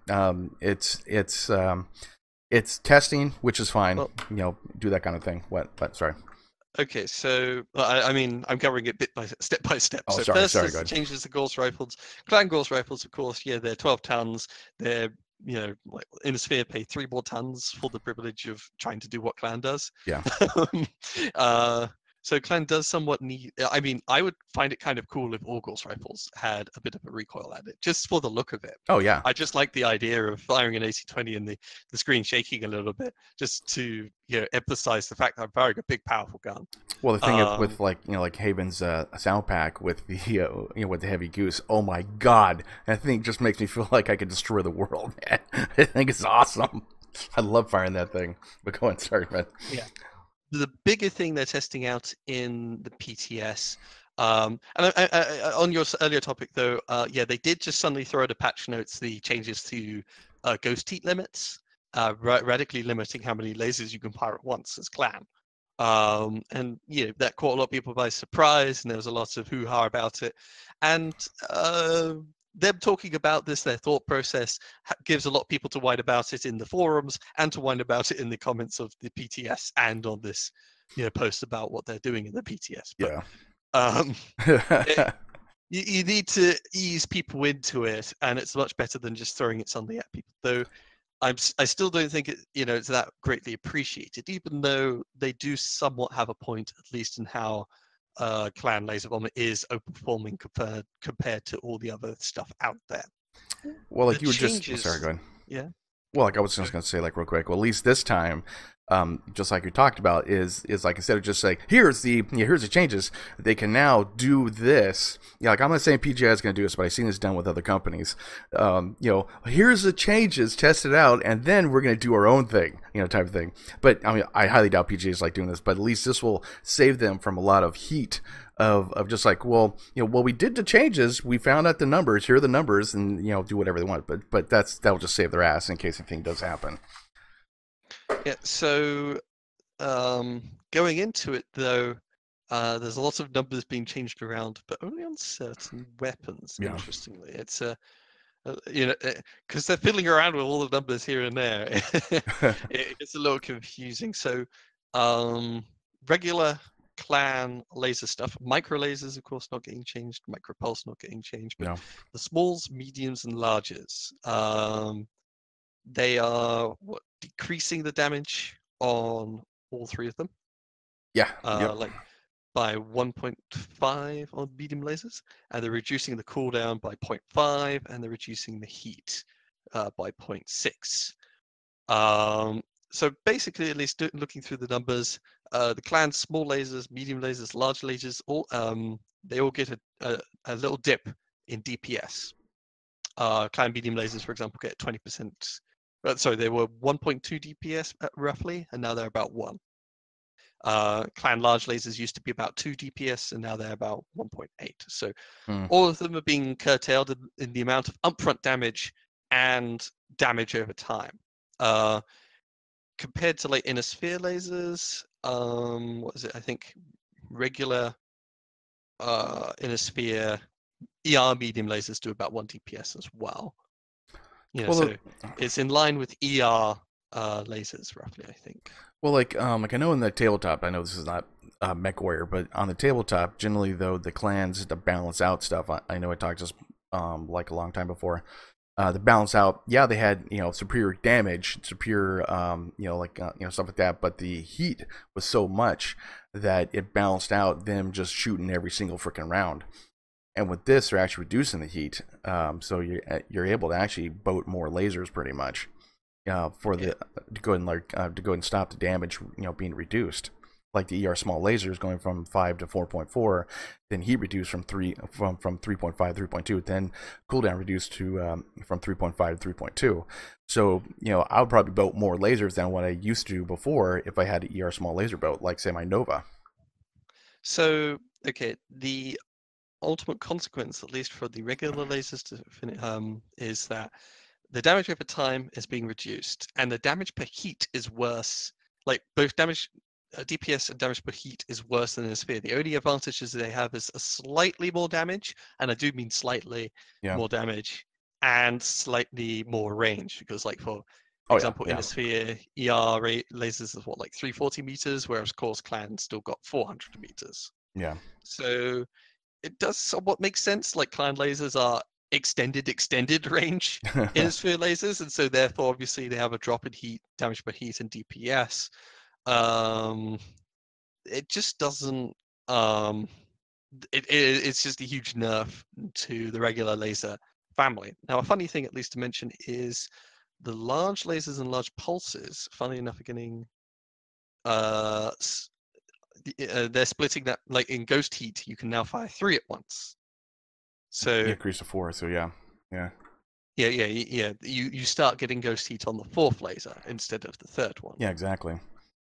It's testing, which is fine. Well, do that kind of thing. But sorry. Okay, so I mean, I'm covering it step by step. Oh, so sorry, changes to Gauss rifles. Clan Gauss rifles, of course, they're 12 tons. They're like Innisphere pay 3 more tons for the privilege of trying to do what Clan does. Yeah. So Clan does somewhat need. I mean, I would find it kind of cool if all Gauss rifles had a bit of a recoil added, just for the look of it. Oh yeah. I just like the idea of firing an AC-20 and the screen shaking a little bit, just to emphasize the fact that I'm firing a big, powerful gun. Well, the thing with like Haven's sound pack with the with the heavy goose. Oh my God, that thing just makes me feel like I could destroy the world, man. I think it's awesome. I love firing that thing. But go on, sorry, man. Yeah. The bigger thing they're testing out in the PTS, and on your earlier topic though, they did just suddenly throw out a patch notes the changes to ghost heat limits, radically limiting how many lasers you can fire at once as Clan. And that caught a lot of people by surprise, and there was a lot of hoo-ha about it. And them talking about this, their thought process, gives a lot of people to whine about it in the forums and to whine about it in the comments of the PTS and on this post about what they're doing in the PTS. But Yeah. you need to ease people into it, and it's much better than just throwing it suddenly at people. Though I still don't think it's that greatly appreciated, even though they do somewhat have a point, at least in how Clan Laser Bomber is overperforming compared to all the other stuff out there. Well, like The you were changes, just sorry, go ahead. Yeah. Well, like I was just going to say, like real quick. Well, at least this time, just like you talked about, is like instead of just saying here's the changes, they can now do this. Yeah, like I'm not saying PGI is going to do this, but I've seen this done with other companies. Here's the changes, test it out, and then we're going to do our own thing, type of thing. But I mean, I highly doubt PGI is like doing this, but at least this will save them from a lot of heat. Of just like, well, we did the changes, we found out the numbers, here are the numbers, and do whatever they want. But that will just save their ass in case anything does happen. Yeah. So going into it though, there's a lot of numbers being changed around, but only on certain weapons. Yeah. Interestingly, it's because they're fiddling around with all the numbers here and there. It's a little confusing. So regular clan laser stuff, micro lasers of course not getting changed, micro pulse not getting changed, but the smalls, mediums, and larges, they are decreasing the damage on all three of them. Yeah. Like by 1.5 on medium lasers, and they're reducing the cooldown by 0.5, and they're reducing the heat by 0.6. So basically, at least looking through the numbers, the clan's small lasers, medium lasers, large lasers, they all get a little dip in DPS. Clan medium lasers, for example, get 20%. Sorry, they were 1.2 DPS roughly, and now they're about 1. Clan large lasers used to be about 2 DPS, and now they're about 1.8. So all of them are being curtailed in the amount of upfront damage and damage over time. Compared to like inner sphere lasers, what is it? I think regular inner sphere ER medium lasers do about 1 DPS as well. So it's in line with ER lasers roughly, I think. Well, like I know in the tabletop, I know this is not Mechwarrior, but on the tabletop, generally though the clans to balance out stuff. I know I talked just like a long time before. The balance out, yeah, they had superior damage, superior stuff like that, but the heat was so much that it balanced out them just shooting every single freaking round. And with this, they're actually reducing the heat, so you're able to actually boat more lasers pretty much, to go and stop the damage being reduced. Like the ER small lasers going from 5 to 4.4, then heat reduced from 3.5 3.2, then cooldown reduced to from 3.5 to 3.2. So I would probably boat more lasers than what I used to before if I had an ER small laser boat, like say my Nova. So okay, the ultimate consequence, at least for the regular lasers, is that the damage over time is being reduced, and the damage per heat is worse. Like both damage. DPS and damage per heat is worse than in a sphere. The only advantages they have is a slightly more damage, and I do mean slightly more damage, and slightly more range, because like for example, in a sphere, ER lasers is like 340 meters, whereas Core's clan still got 400 meters. Yeah. So it does somewhat make sense. Like clan lasers are extended range in a sphere lasers, and so therefore obviously they have a drop in heat, damage per heat, and DPS. It just doesn't it's just a huge nerf to the regular laser family. Now a funny thing at least to mention is the large lasers and large pulses, funny enough, are getting they're splitting that. Like in ghost heat you can now fire 3 at once, so increase to 4. So yeah. You start getting ghost heat on the 4th laser instead of the 3rd one. Yeah, exactly.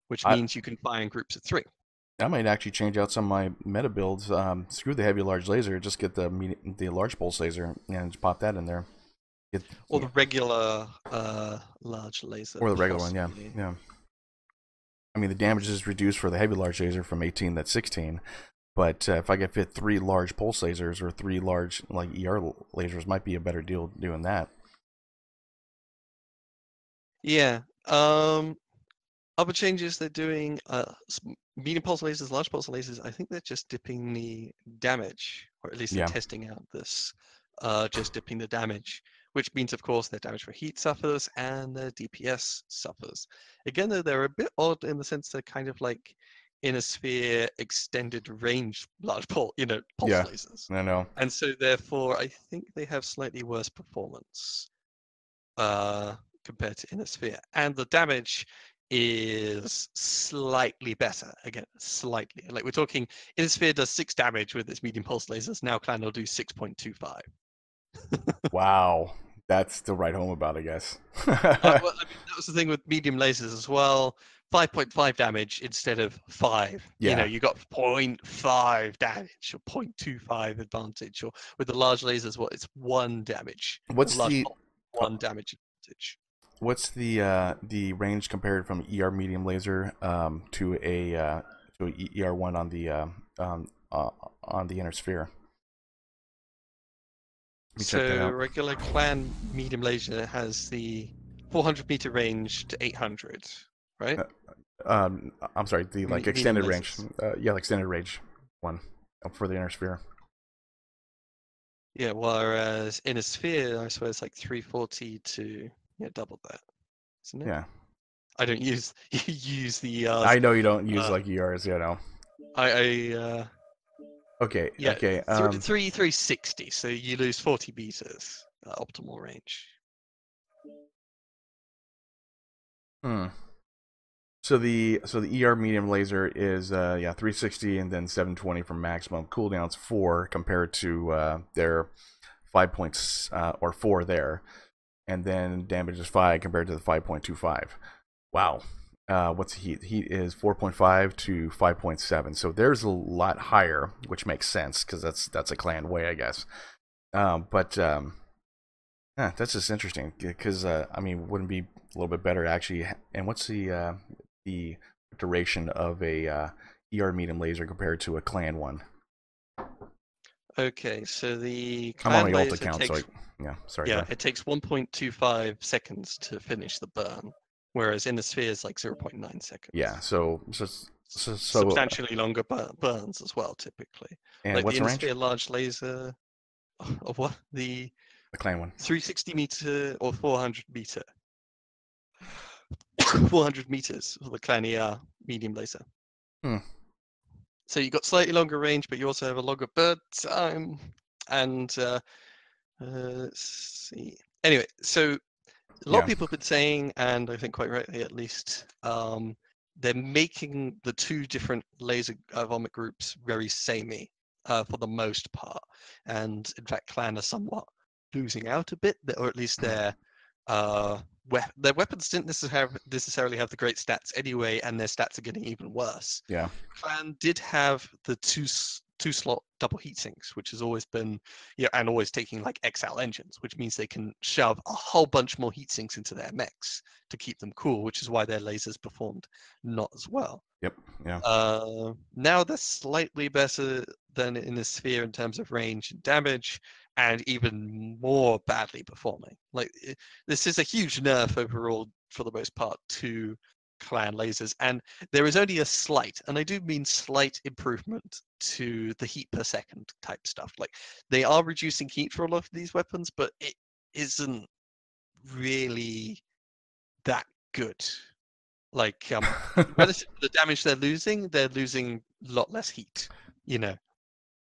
Which means you can fire in groups of 3. I might actually change out some of my meta builds. Screw the heavy large laser, just get the large pulse laser and just pop that in there. Or the regular large laser. Or the regular one, yeah. I mean, the damage is reduced for the heavy large laser from 18 to 16. But if I could fit 3 large pulse lasers or 3 large like ER lasers, might be a better deal doing that. Yeah. Other changes they're doing, medium pulse lasers, large pulse lasers, I think they're just dipping the damage, or at least they're Yeah. testing out this, just dipping the damage, which means, of course, their damage for heat suffers and their DPS suffers. Again, though, they're a bit odd in the sense they're kind of like inner sphere extended range large pulse Yeah. lasers. I know. And so, therefore, I think they have slightly worse performance compared to inner sphere. And the damage is slightly better. Again, slightly. Like we're talking, inner sphere does 6 damage with its medium pulse lasers. Now Clan will do 6.25. Wow. That's the right home about, I guess. Well, I mean, that was the thing with medium lasers as well. 5.5 damage instead of 5. Yeah. You got 0.5 damage or 0.25 advantage. Or with the large lasers, it's 1 damage. What's the 1 damage advantage. What's the range compared from ER medium laser to a ER1 on the inner sphere? So regular Clan medium laser has the 400 meter range to 800, right? I'm sorry, the like extended range. lasers. Extended range one for the inner sphere. Yeah, whereas inner sphere, I suppose, like 340 to double that, isn't it? Yeah. I don't use the. I know you don't use like ERs, I Okay. yeah. Okay. 360, so you lose 40 meters optimal range. So the ER medium laser is 360 and then 720 for maximum. Cooldowns 4 compared to their 5 points or 4 there, and then damage is 5 compared to the 5.25. Wow. What's the heat? Heat is 4.5 to 5.7. So there's a lot higher, which makes sense because that's a clan way, I guess. That's just interesting because wouldn't be a little bit better actually? And what's the duration of a ER medium laser compared to a clan one? Okay, so the I'm on clan my alt laser account, takes, sorry. it takes 1.25 seconds to finish the burn, whereas in the sphere is like 0.9 seconds. Yeah, so substantially longer burns as well, typically. And like what's the the range? Innisphere large laser of what? The clan one. 360 meter or 400 meter. 400 meters for the clan ER medium laser. So you got slightly longer range, but you also have a longer burn time. And let's see. Anyway, so a lot of people have been saying, and I think quite rightly at least, they're making the two different laser vomit groups very samey for the most part. And in fact, Clan are somewhat losing out a bit, or at least their weapons didn't necessarily have the great stats anyway, and their stats are getting even worse. Yeah. Clan did have the two slot double heat sinks, which has always been, and always taking like XL engines, which means they can shove a whole bunch more heat sinks into their mechs to keep them cool, which is why their lasers performed not as well. Yep. Yeah. Now they're slightly better than in the sphere in terms of range and damage, and even more badly performing. Like this is a huge nerf overall for the most part to clan lasers, and there is only a slight, and I do mean slight, improvement to the heat per second type stuff. Like they are reducing heat for a lot of these weapons, but it isn't really that good. Like relative to the damage they're losing a lot less heat,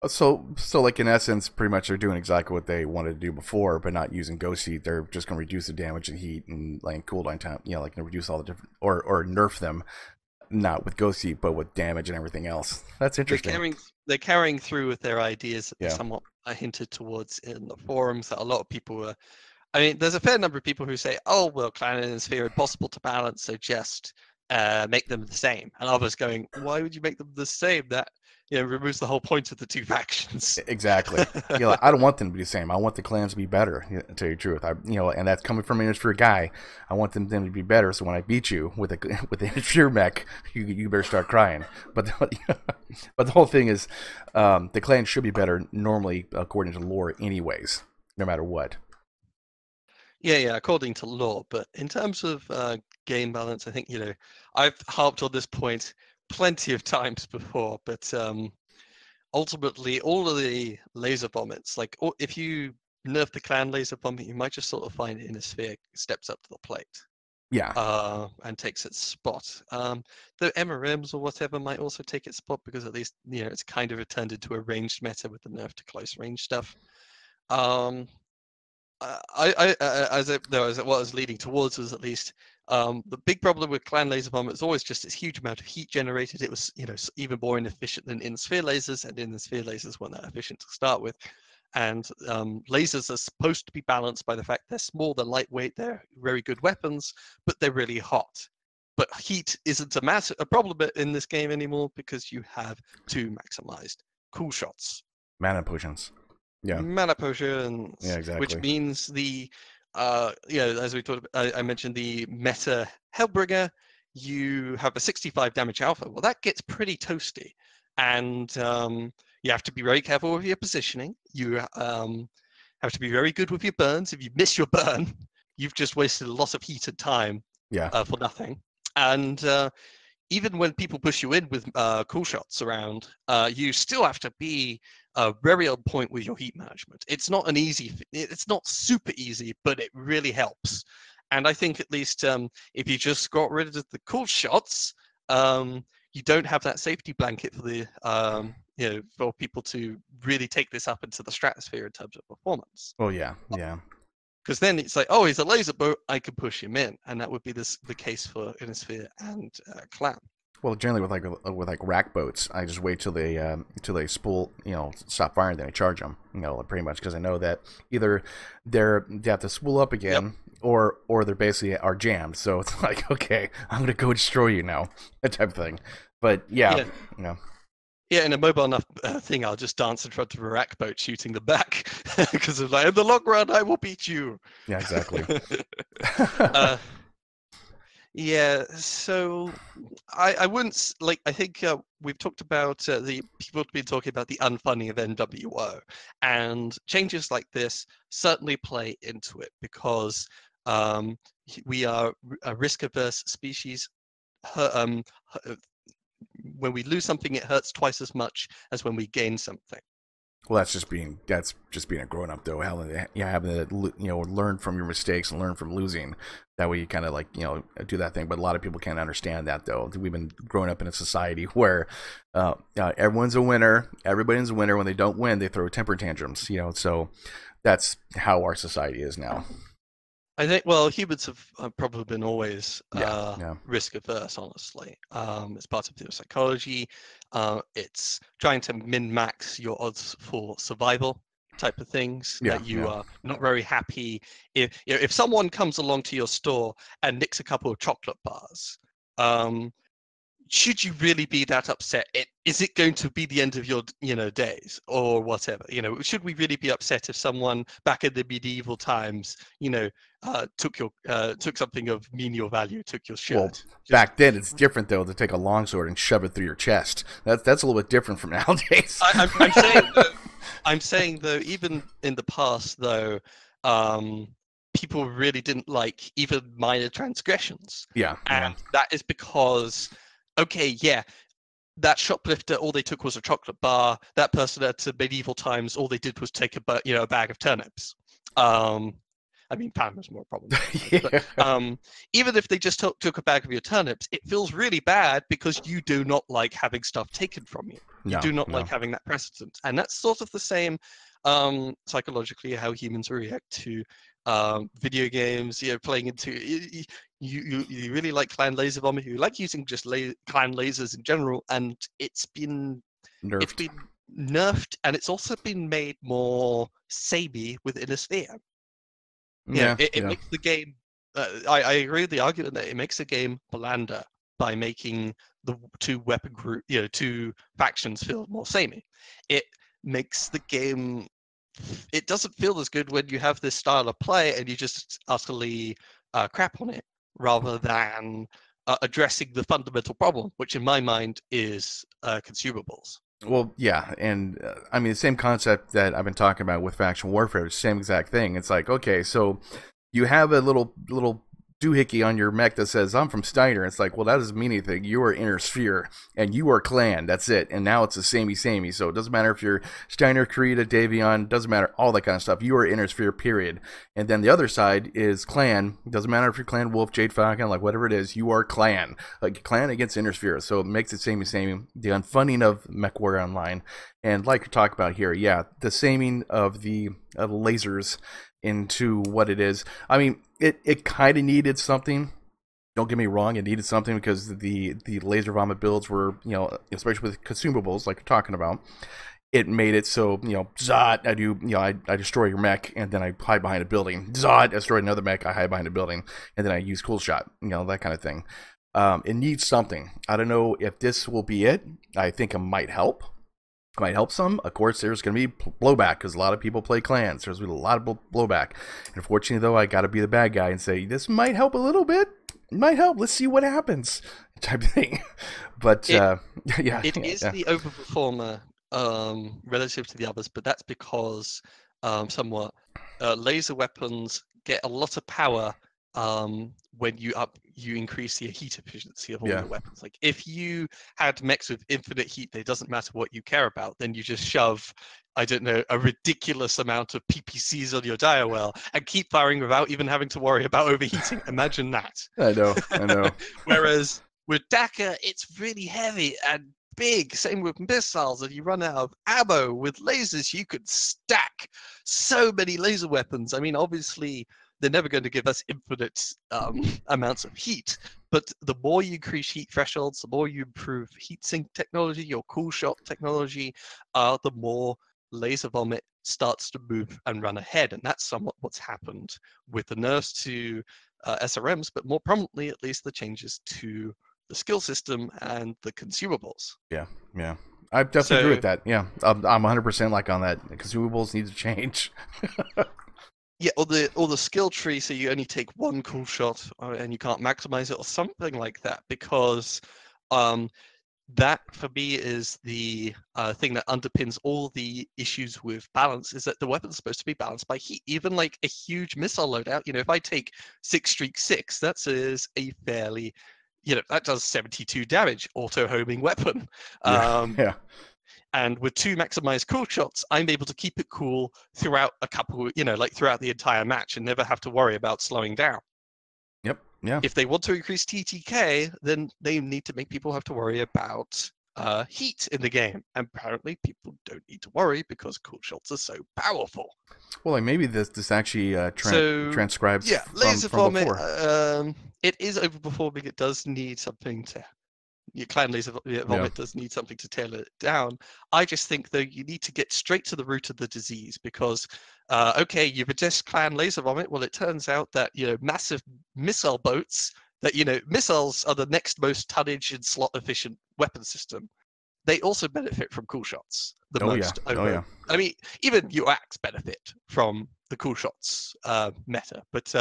So like in essence, pretty much they're doing exactly what they wanted to do before, but not using ghost heat. They're just going to reduce the damage and heat and like cooldown time. Like reduce all the different or nerf them, not with ghost heat, but with damage and everything else. That's interesting. They're carrying through with their ideas that they somewhat hinted towards in the forums. That a lot of people were. I mean, there's a fair number of people who say, "Oh, well, Clan and Sphere are impossible to balance, so just make them the same." And others going, "Why would you make them the same? That removes the whole point of the two factions." Exactly. I don't want them to be the same. I want the clans to be better. To tell you the truth, and that's coming from an Innisphere guy. I want them to be better. So when I beat you with the Innisphere mech, you better start crying. But the whole thing is, the clan should be better normally according to lore, anyways, no matter what. Yeah, according to lore. But in terms of game balance, I think I've harped on this point plenty of times before, but ultimately, all of the laser vomits, like if you nerf the clan laser vomit, you might just sort of find Innisphere steps up to the plate. Yeah. And takes its spot. The MRMs or whatever might also take its spot because at least it's kind of turned into a ranged meta with the nerf to close range stuff. What I was leading towards was at least the big problem with clan laser bomb is always just this huge amount of heat generated. It was even more inefficient than in-sphere lasers, and in-sphere lasers weren't that efficient to start with. And lasers are supposed to be balanced by the fact they're small, they're lightweight, they're very good weapons, but they're really hot. But heat isn't a problem in this game anymore because you have 2 maximized cool shots. Mana potions. Yeah. Mana potions. Yeah, exactly. Which means as we talked about, I mentioned the meta Hellbringer, you have a 65 damage alpha. Well, that gets pretty toasty. And you have to be very careful with your positioning. You have to be very good with your burns. If you miss your burn, you've just wasted a lot of heat and time for nothing. And even when people push you in with cool shots around, you still have to be very on point with your heat management. It's not it's not super easy, but it really helps. And I think at least if you just got rid of the cool shots, you don't have that safety blanket for the for people to really take this up into the stratosphere in terms of performance. Oh yeah. Because then it's like, oh, he's a laser boat, I can push him in, and that would be the case for Innisphere and Clan. Well, generally with rack boats, I just wait till they spool, stop firing, then I charge them, pretty much, because I know that either they have to spool up again, or they're basically are jammed. So it's like, okay, I'm gonna go destroy you now, that type of thing. But yeah. Yeah, in a mobile enough thing, I'll just dance in front of a rack boat shooting the back because of in the long run, I will beat you. Yeah, exactly. Yeah, so I wouldn't I think we've talked about the people have been talking about the unfunding of NWO, and changes like this certainly play into it because we are a risk-averse species. When we lose something, it hurts twice as much as when we gain something. Well, that's just being a grown up though. Having to learn from your mistakes and learn from losing. That way you kind of do that thing. But a lot of people can't understand that though. We've been growing up in a society where everyone's a winner. Everybody's a winner. When they don't win, they throw temper tantrums. So that's how our society is now. I think, humans have probably been always risk averse, honestly. It's part of their psychology. It's trying to min-max your odds for survival type of things that you are not very happy. If someone comes along to your store and nicks a couple of chocolate bars, should you really be that upset? Is it going to be the end of your days or whatever? Should we really be upset if someone back in the medieval times took something of menial value, took your shirt? Well, back then it's different though to take a longsword and shove it through your chest. That's a little bit different from nowadays. I'm saying though, even in the past though, people really didn't like even minor transgressions. And that is because, that shoplifter, all they took was a chocolate bar. That person at medieval times, all they did was take a bag of turnips. Pan was more a problem. But, even if they just took a bag of your turnips, it feels really bad because you do not like having stuff taken from you. You do not like having that precedent. And that's sort of the same psychologically how humans react to video games, playing into you really like clan laser bomber, you like using just clan lasers in general, and it's been nerfed, and it's also been made more samey within a sphere. It makes the game I agree with the argument that it makes the game blander by making the two factions feel more samey. It makes the game, it doesn't feel as good when you have this style of play and you just utterly crap on it, rather than addressing the fundamental problem, which in my mind is consumables. Well, yeah, and the same concept that I've been talking about with faction warfare, same exact thing. It's like, okay, so you have a little doohickey on your mech that says, I'm from Steiner. It's like, well, that doesn't mean anything. You are Inner Sphere, and you are Clan. That's it. And now it's a samey. So it doesn't matter if you're Steiner, Krita, Davion. Doesn't matter. All that kind of stuff. You are Inner Sphere, period. And then the other side is Clan. Doesn't matter if you're Clan Wolf, Jade Falcon, like whatever it is. You are Clan. Like Clan against Inner Sphere. So it makes it samey. The unfunding of Mechwarrior Online. And like we talked about here, yeah, the saming of the lasers into what it is. I mean, it kind of needed something. Don't get me wrong, it needed something because the laser vomit builds were, you know, especially with consumables like you're talking about, it made it so, you know, Zod, I destroy your mech and then I hide behind a building. Zod, I destroy another mech, I hide behind a building, and then I use cool shot, you know, that kind of thing. It needs something. I don't know if this will be it. I think it might help. Might help some. Of course, there's going to be blowback because a lot of people play clans. There's going to be a lot of blowback. And unfortunately, though, I got to be the bad guy and say, this might help a little bit. It might help. Let's see what happens type thing. But, yeah. It is the overperformer relative to the others, but that's because somewhat laser weapons get a lot of power when you increase the heat efficiency of all your weapons. Like if you had mechs with infinite heat, it doesn't matter what you care about, then you just shove, I don't know, a ridiculous amount of PPCs on your dire well and keep firing without even having to worry about overheating. Imagine that. I know. Whereas with Daka, it's really heavy and big. Same with missiles. If you run out of ammo with lasers, you could stack so many laser weapons. I mean, obviously, they're never going to give us infinite amounts of heat, but the more you increase heat thresholds, the more you improve heat sink technology, your cool shot technology, the more laser vomit starts to move and run ahead. And that's somewhat what's happened with the nerfs to SRMs, but more prominently, at least, the changes to the skill system and the consumables. Yeah. I definitely agree with that. Yeah, I'm 100% like on that. Consumables need to change. Yeah, or the skill tree, so you only take one cool shot and you can't maximize it, or something like that, because that for me is the thing that underpins all the issues with balance, is that the weapon's supposed to be balanced by heat. Even like a huge missile loadout, you know, if I take 6 Streak 6, that is a fairly, you know, that does 72 damage, auto-homing weapon. Yeah. And with 2 maximized cool shots, I'm able to keep it cool throughout a couple, you know, like throughout the entire match and never have to worry about slowing down. Yep. Yeah. If they want to increase TTK, then they need to make people have to worry about heat in the game. And apparently people don't need to worry because cool shots are so powerful. Well, like maybe this actually transcribes laser from vomit, before. it is overperforming. It does need something to... Your clan laser vomit does need something to tail it down. I just think, though, you need to get straight to the root of the disease because, okay, you've addressed clan laser vomit. Well, it turns out that, you know, massive missile boats, that, you know, missiles are the next most tonnage and slot efficient weapon system. They also benefit from cool shots the most. Yeah. I mean, even UAX benefit from the cool shots meta, but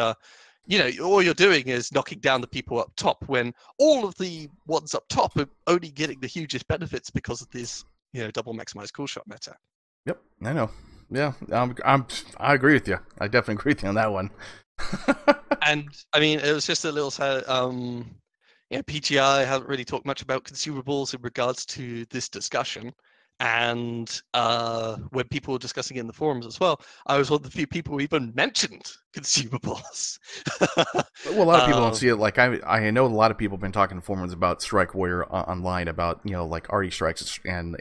you know, all you're doing is knocking down the people up top when all of the ones up top are only getting the hugest benefits because of this, you know, double maximized cool shot meta. Yep, I know. Yeah, I agree with you. I definitely agree with you on that one. And I mean, it was just a little sad. You know, PGI haven't really talked much about consumables in regards to this discussion. And when people were discussing it in the forums as well, I was one of the few people who even mentioned consumables. Well, a lot of people don't see it. Like I know a lot of people have been talking in forums about Strike Warrior online about, you know, like RD strikes and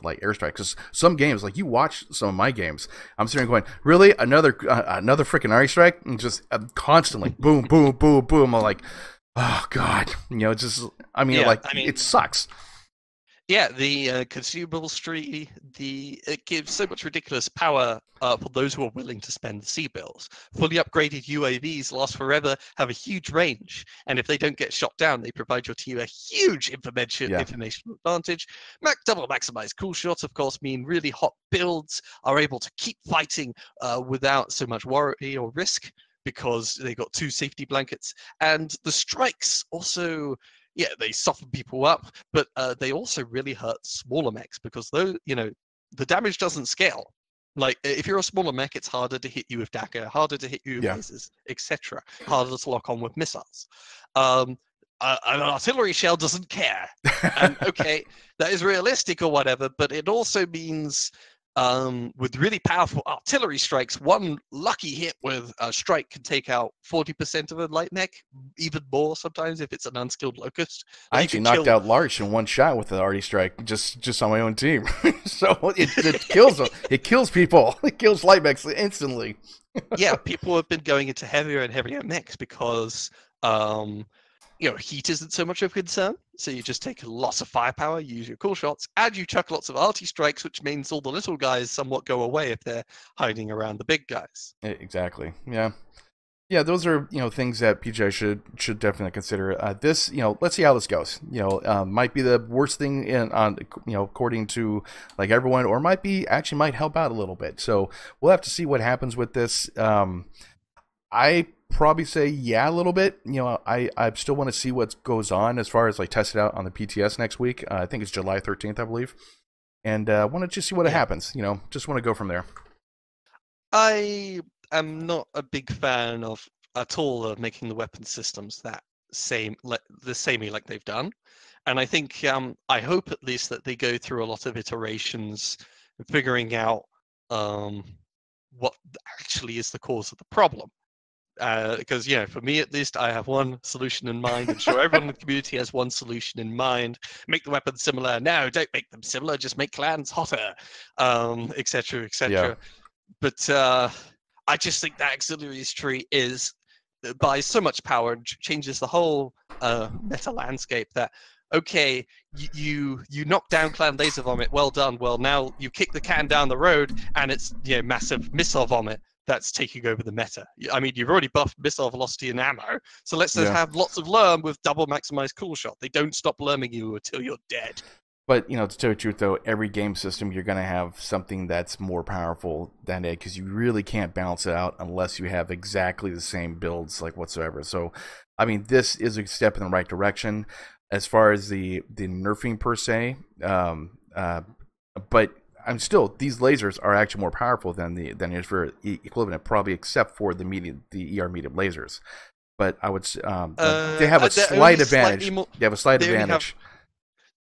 like airstrikes. Because some games, like you watch some of my games, I'm sitting there going, really another freaking RD strike, and just constantly boom, boom, boom, boom. I'm like, oh god, you know, it's just it sucks. Yeah, the consumable tree, it gives so much ridiculous power for those who are willing to spend the C-bills. Fully upgraded UAVs last forever, have a huge range, and if they don't get shot down, they provide your team a huge informational advantage. Double maximized cool shots, of course, mean really hot builds are able to keep fighting without so much worry or risk because they got 2 safety blankets. And the strikes also... Yeah, they soften people up, but they also really hurt smaller mechs because, though, you know, the damage doesn't scale. Like, if you're a smaller mech, it's harder to hit you with dagger, harder to hit you with Yeah. lasers, etc. Harder to lock on with missiles. An artillery shell doesn't care. And okay, that is realistic or whatever, but it also means with really powerful artillery strikes, one lucky hit with a strike can take out 40% of a light mech, even more sometimes if it's an unskilled locust. I Like, you actually can knocked kill out Larch in one shot with the arty strike, just on my own team. So it kills them. It kills people. It kills light mechs instantly. yeah, people have been going into heavier and heavier mechs because heat isn't so much of a concern. So you just take a loss of firepower, you use your cool shots, and you chuck lots of arty strikes, which means all the little guys somewhat go away if they're hiding around the big guys. Exactly. Yeah. Yeah, those are things that PJ should definitely consider. This let's see how this goes. Might be the worst thing according to like everyone, or might help out a little bit. So we'll have to see what happens with this. I probably say yeah a little bit. I still want to see what goes on as far as like test it out on the PTS next week. I think it's July 13th, I believe, and want to just see what happens. Just want to go from there. I'm not a big fan at all of making the weapon systems samey like they've done, and I think I hope at least that they go through a lot of iterations, figuring out what actually is the cause of the problem. Because for me at least, I have one solution in mind. I'm sure everyone in the community has one solution in mind. Make the weapons similar. No, don't make them similar. Just make clans hotter, etc., etc. Yeah. But I just think that auxiliaries tree buys so much power and changes the whole meta landscape that, okay, you knock down clan laser vomit, well done. Well, now you kick the can down the road and it's massive missile vomit that's taking over the meta. I mean, you've already buffed missile velocity and ammo, so let's just have lots of lerm with double maximized cool shot. They don't stop lerming you until you're dead. But, to tell you the truth, though, every game system, you're going to have something that's more powerful than it, because you really can't balance it out unless you have exactly the same builds, like, whatsoever. So, I mean, this is a step in the right direction as far as the nerfing, per se. But these lasers are actually more powerful than the IanDresarie equivalent, probably except for the ER medium lasers. But I would they have a slight advantage. They have a slight advantage.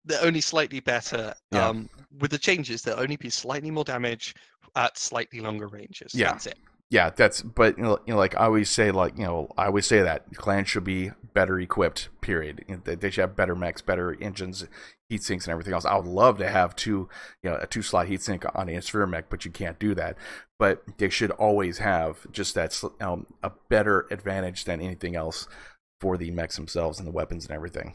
They're only slightly better. With the changes, they'll only be slightly more damage at slightly longer ranges. Yeah. That's it. Yeah, but like I always say, that clans should be better equipped. Period. They should have better mechs, better engines, heat sinks, and everything else. I would love to have a 2-slot heat sink on a sphere mech, but you can't do that. But they should always have just that a better advantage than anything else for the mechs themselves and the weapons and everything.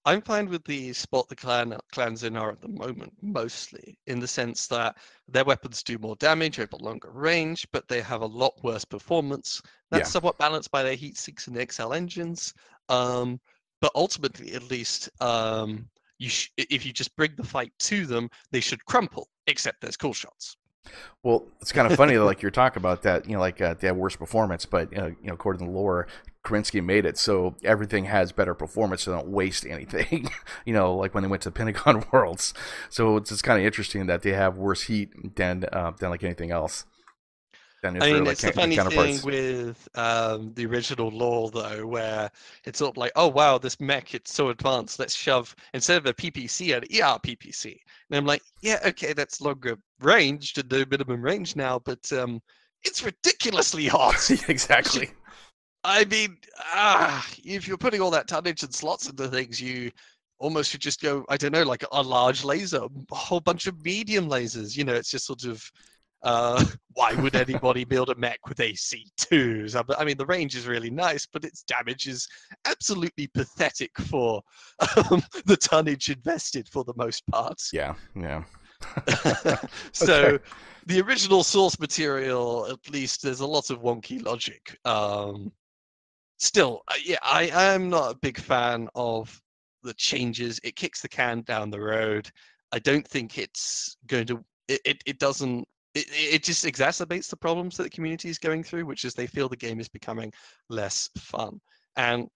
I'm fine with the spot the clans in are at the moment, mostly, in the sense that their weapons do more damage over longer range, but they have a lot worse performance. That's somewhat balanced by their heat sinks and XL engines. But ultimately, at least, if you just bring the fight to them, they should crumple, except there's cool shots. Well, it's kind of funny, like you're talking about that, they have worse performance, but, according to the lore, Kerensky made it so everything has better performance, so they don't waste anything, like when they went to Pentagon Worlds. So it's just kind of interesting that they have worse heat than like anything else. It's the funny thing with the original lore, though, where it's sort of like, oh, wow, this mech, it's so advanced, let's shove, instead of a PPC, an ER PPC. And I'm like, yeah, okay, that's longer range to no minimum range now, but it's ridiculously hot. Exactly. I mean, if you're putting all that tonnage and slots into things, you almost should just go, I don't know, like a large laser, a whole bunch of medium lasers. It's just sort of, why would anybody build a mech with AC2s? I mean, the range is really nice, but its damage is absolutely pathetic for the tonnage invested for the most part. Yeah. So Okay. the original source material, at least, there's a lot of wonky logic. Still, I am not a big fan of the changes. It kicks the can down the road. I don't think it's going to. It doesn't. It just exacerbates the problems that the community is going through, which is they feel the game is becoming less fun. And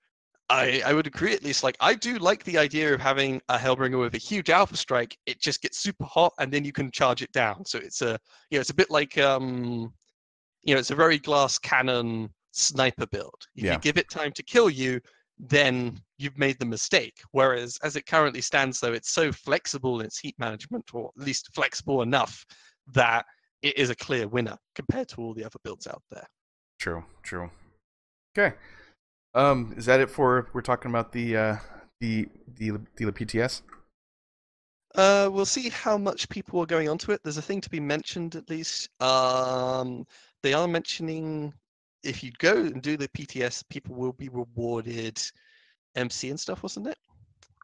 I would agree at least. Like, I do like the idea of having a Hellbringer with a huge alpha strike. It just gets super hot, and then you can charge it down. So it's a, it's a bit like it's a very glass cannon sniper build. If you give it time to kill you, then you've made the mistake. Whereas as it currently stands, though, it's so flexible in its heat management, or at least flexible enough that it is a clear winner compared to all the other builds out there. True. Okay. Is that it for we're talking about the PTS? We'll see how much people are going onto it. There's a thing to be mentioned at least. They are mentioning if you go and do the PTS, people will be rewarded MC and stuff, wasn't it?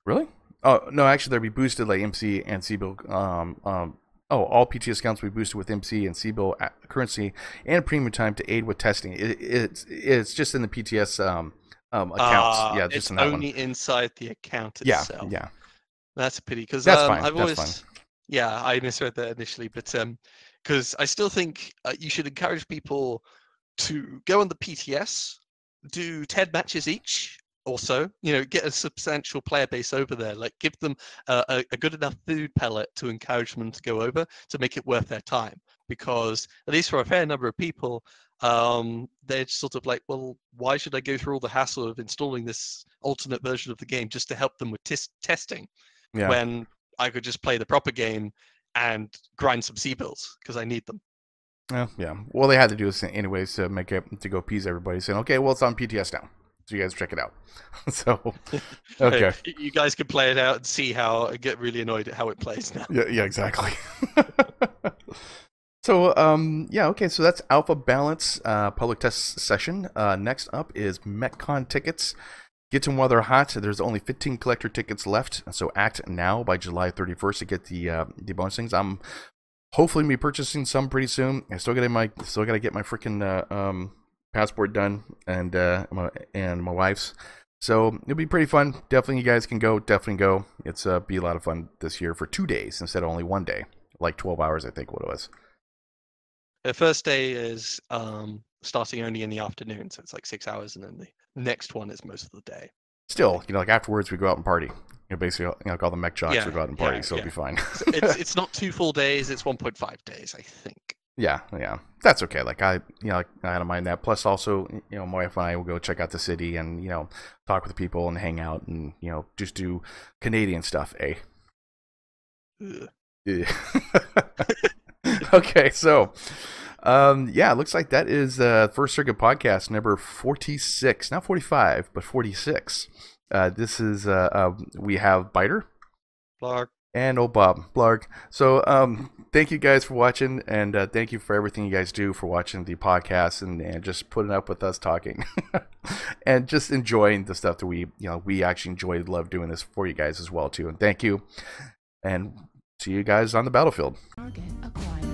Really? Oh no, actually they'll be boosted like MC and C-bill. All PTS accounts will be boosted with MC and C-bill currency and premium time to aid with testing. It's just in the PTS accounts. Yeah, just it's in that only one. Inside the account itself. Yeah. That's a pity because That's fine. I've That's always, fine. yeah, I misread that initially, but because I still think you should encourage people to go on the PTS, do 10 matches each. Also, get a substantial player base over there. Like, give them a good enough food pellet to encourage them to go over to make it worth their time. Because at least for a fair number of people, they're sort of like, well, why should I go through all the hassle of installing this alternate version of the game just to help them with testing? Yeah. When I could just play the proper game and grind some C-bills because I need them. Yeah. Well, they had to do this anyways to make it to go appease everybody, saying, okay, well, it's on PTS now, so you guys check it out. So, okay, you guys can play it out and see how I get really annoyed at how it plays now. Yeah, exactly. So, okay, so that's Alpha Balance public test session. Next up is Mechcon tickets. Get them while they're hot. There's only 15 collector tickets left, so act now by July 31st to get the bonus things. I'm hopefully be purchasing some pretty soon. I still gotta get my freaking passport done and my wife's. So it'll be pretty fun. Definitely, you guys can go. Definitely go. It's be a lot of fun this year for 2 days instead of only 1 day, like 12 hours, I think what it was. The first day is starting only in the afternoon, so it's like 6 hours, and then the next one is most of the day. Still, like afterwards we go out and party. Basically, like all the mech jocks we go out and party, so it'll be fine. It's not 2 full days; it's 1.5 days, I think. Yeah, that's okay. Like I don't mind that. Plus, also, my wife and I will go check out the city and talk with the people and hang out and just do Canadian stuff, eh? Yeah. Okay, so it looks like that is First Circuit Podcast number 46, not 45, but 46. This is we have Biter, Blarg, and old Bob Blarg. So thank you guys for watching, and thank you for everything you guys do for watching the podcast and just putting up with us talking and just enjoying the stuff that we actually enjoy, love doing this for you guys as well too. And thank you, and see you guys on the battlefield. Target acquired.